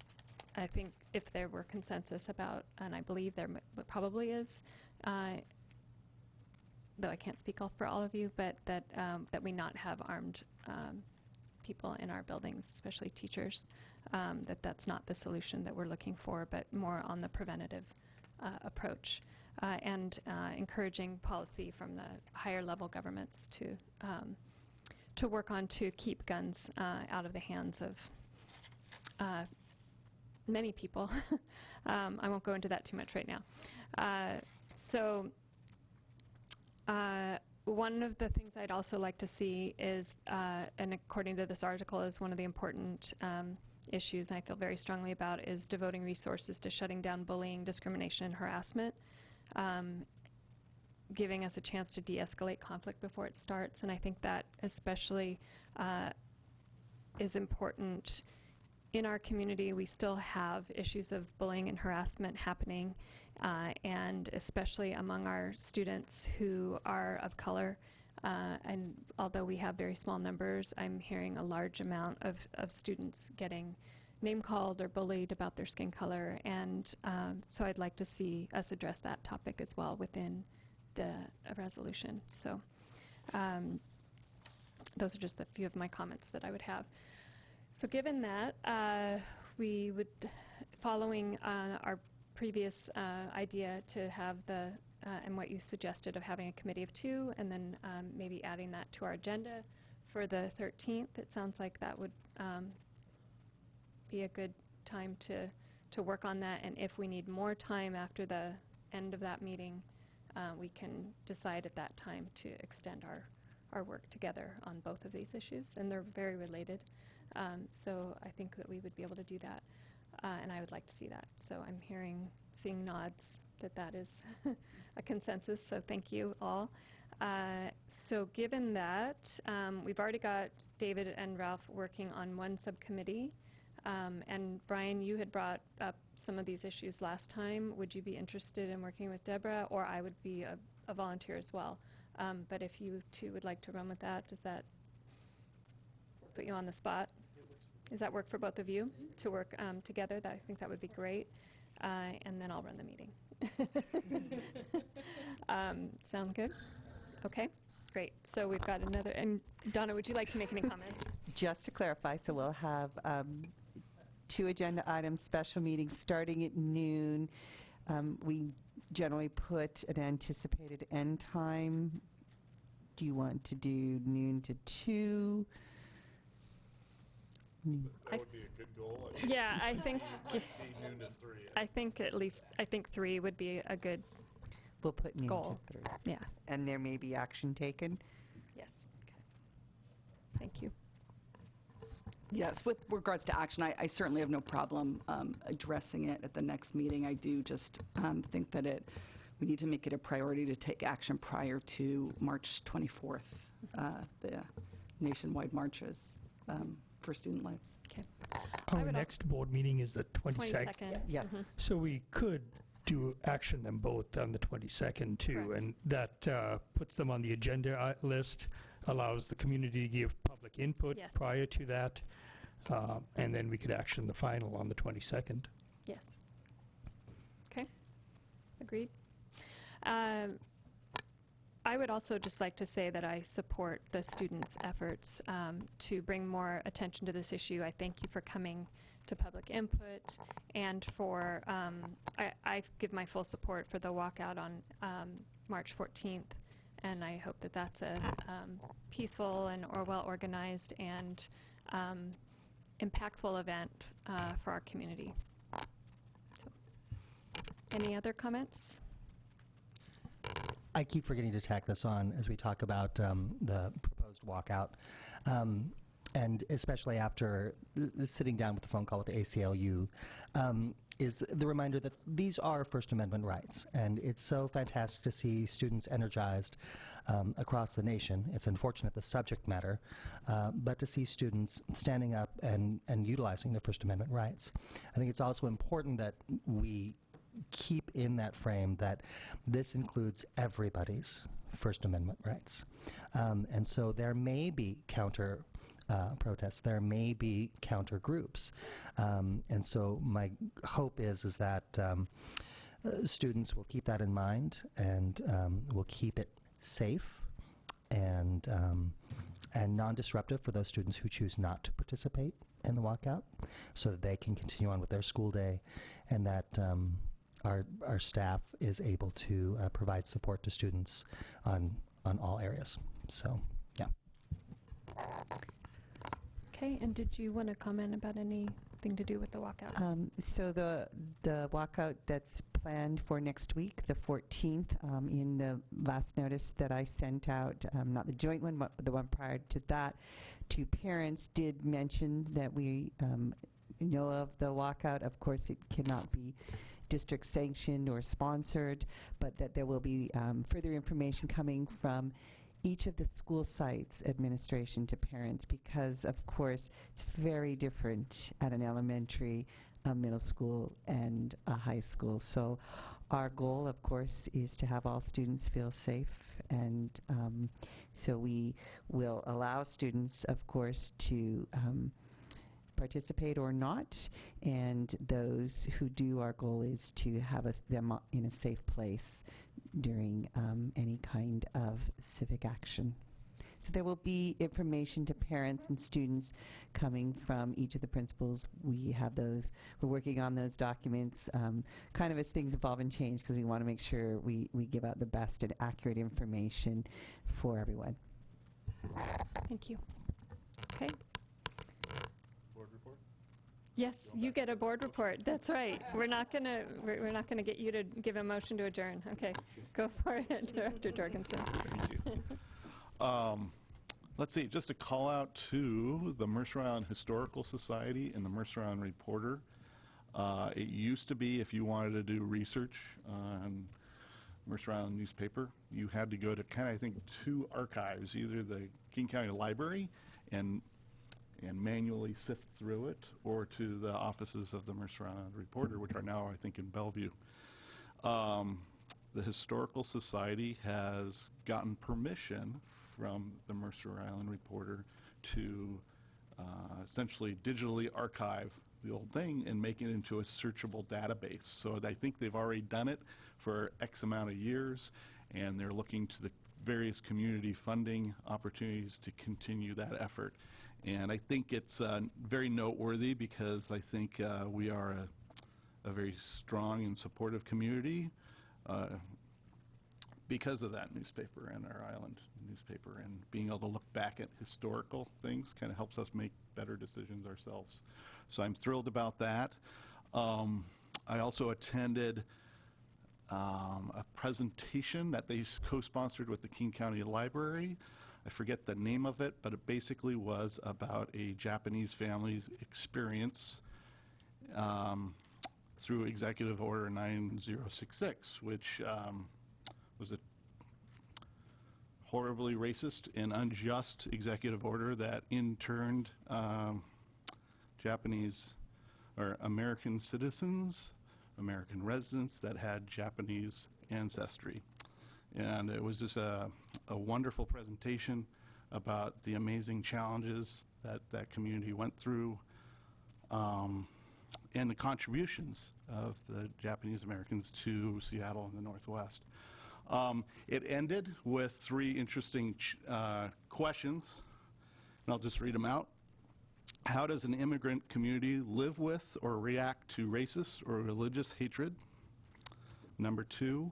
I think if there were consensus about, and I believe there probably is, though I can't speak for all of you, but that we not have armed people in our buildings, especially teachers, that's not the solution that we're looking for, but more on the preventative approach, and encouraging policy from the higher level governments to work on to keep guns out of the hands of many people. I won't go into that too much right now. One of the things I'd also like to see is, and according to this article, is one of the important issues I feel very strongly about, is devoting resources to shutting down bullying, discrimination, and harassment, giving us a chance to de-escalate conflict before it starts. And I think that especially is important in our community. We still have issues of bullying and harassment happening, and especially among our students who are of color. And although we have very small numbers, I'm hearing a large amount of students getting name-called or bullied about their skin color. And so I'd like to see us address that topic as well within the resolution. So those are just a few of my comments that I would have. So given that, we would, following our previous idea to have and what you suggested of having a committee of 2, and then maybe adding that to our agenda for the 13th, it sounds like that would be a good time to work on that. And if we need more time after the end of that meeting, we can decide at that time to extend our work together on both of these issues. And they're very related. So I think that we would be able to do that, and I would like to see that. So I'm seeing nods that is a consensus, so thank you all. So given that, we've already got David and Ralph working on one subcommittee. And Brian, you had brought up some of these issues last time. Would you be interested in working with Deborah? Or I would be a volunteer as well. But if you two would like to run with that, does that put you on the spot? Does that work for both of you to work together? I think that would be great. And then I'll run the meeting. Sound good? Okay, great. So we've got another, and Donna, would you like to make any comments? Just to clarify, so we'll have 2 agenda items, special meetings starting at noon. We generally put an anticipated end time. Do you want to do noon to 2? That would be a good goal. Yeah, I think Noon to 3. I think at least 3 would be a good We'll put noon goal. to 3. Yeah. And there may be action taken. Yes. Thank you. Yes, with regards to action, I certainly have no problem addressing it at the next meeting. I do just think that we need to make it a priority to take action prior to March 24th, the nationwide marches for student lives. Okay. Our next board meeting is the 22nd. Yes. So we could action them both on the 22nd too, Correct. and that puts them on the agenda list, allows the community to give public input Yes. prior to that, and then we could action the final on the 22nd. Yes. Okay. Agreed. I would also just like to say that I support the students' efforts to bring more attention to this issue. I thank you for coming to public input and for, I give my full support for the walkout on March 14th, and I hope that that's a peaceful and well-organized and impactful event for our community. So, any other comments? I keep forgetting to tack this on as we talk about the proposed walkout, and especially after sitting down with the phone call with the ACLU, is the reminder that these are First Amendment rights, and it's so fantastic to see students energized across the nation. It's unfortunate the subject matter, but to see students standing up and utilizing their First Amendment rights. I think it's also important that we keep in that frame that this includes everybody's First Amendment rights. And so there may be counter protests, there may be counter groups. And so my hope is that students will keep that in mind and will keep it safe and non-disruptive for those students who choose not to participate in the walkout, so that they can continue on with their school day, and that our staff is able to provide support to students on all areas. So, yeah. Okay, and did you want to comment about anything to do with the walkouts? So the walkout that's planned for next week, the 14th, in the last notice that I sent out, not the joint one, but the one prior to that, to parents, did mention that we know of the walkout. Of course, it cannot be district sanctioned or sponsored, but that there will be further information coming from each of the school sites administration to parents, because of course it's very different at an elementary, a middle school, and a high school. So our goal, of course, is to have all students feel safe, and so we will allow students, of course, to participate or not, and those who do, our goal is to have them in a safe place during any kind of civic action. So there will be information to parents and students coming from each of the principals. We have those, we're working on those documents kind of as things evolve and change, because we want to make sure we give out the best and accurate information for everyone. Thank you. Okay. Board report? Yes, you get a board report. That's right. We're not gonna get you to give a motion to adjourn. Okay, go for it, Director Jorgensen. Thank you. Let's see, just a call out to the Mercer Island Historical Society and the Mercer Island Reporter. It used to be, if you wanted to do research on Mercer Island newspaper, you had to go to I think 2 archives, either the King County Library and and manually sift through it, or to the offices of the Mercer Island Reporter, which are now, I think, in Bellevue. The Historical Society has gotten permission from the Mercer Island Reporter to essentially digitally archive the old thing and make it into a searchable database. So I think they've already done it for X amount of years, and they're looking to the various community funding opportunities to continue that effort. And I think it's very noteworthy because I think we are a very strong and supportive community because of that newspaper and our island newspaper, and being able to look back at historical things kind of helps us make better decisions ourselves. So I'm thrilled about that. I also attended a presentation that they co-sponsored with the King County Library. I forget the name of it, but it basically was about a Japanese family's experience through Executive Order 9066, which was a horribly racist and unjust executive order that interned Japanese or American citizens, American residents that had Japanese ancestry. And it was just a wonderful presentation about the amazing challenges that that community went through, and the contributions of the Japanese Americans to Seattle and the Northwest. It ended with 3 interesting questions, and I'll just read them out. How does an immigrant community live with or react to racist or religious hatred? Number 2,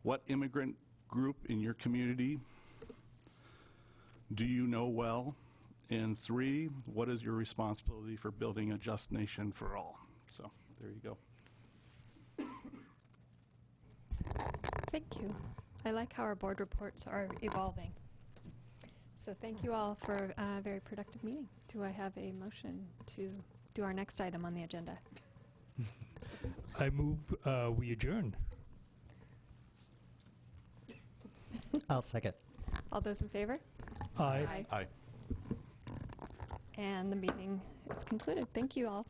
what immigrant group in your community do you know well? And 3, what is your responsibility for building a just nation for all? So there you go. Thank you. I like how our board reports are evolving. So thank you all for a very productive meeting. Do I have a motion to do our next item on the agenda? I move we adjourn. I'll second. All those in favor? Aye. Aye. And the meeting is concluded. Thank you all.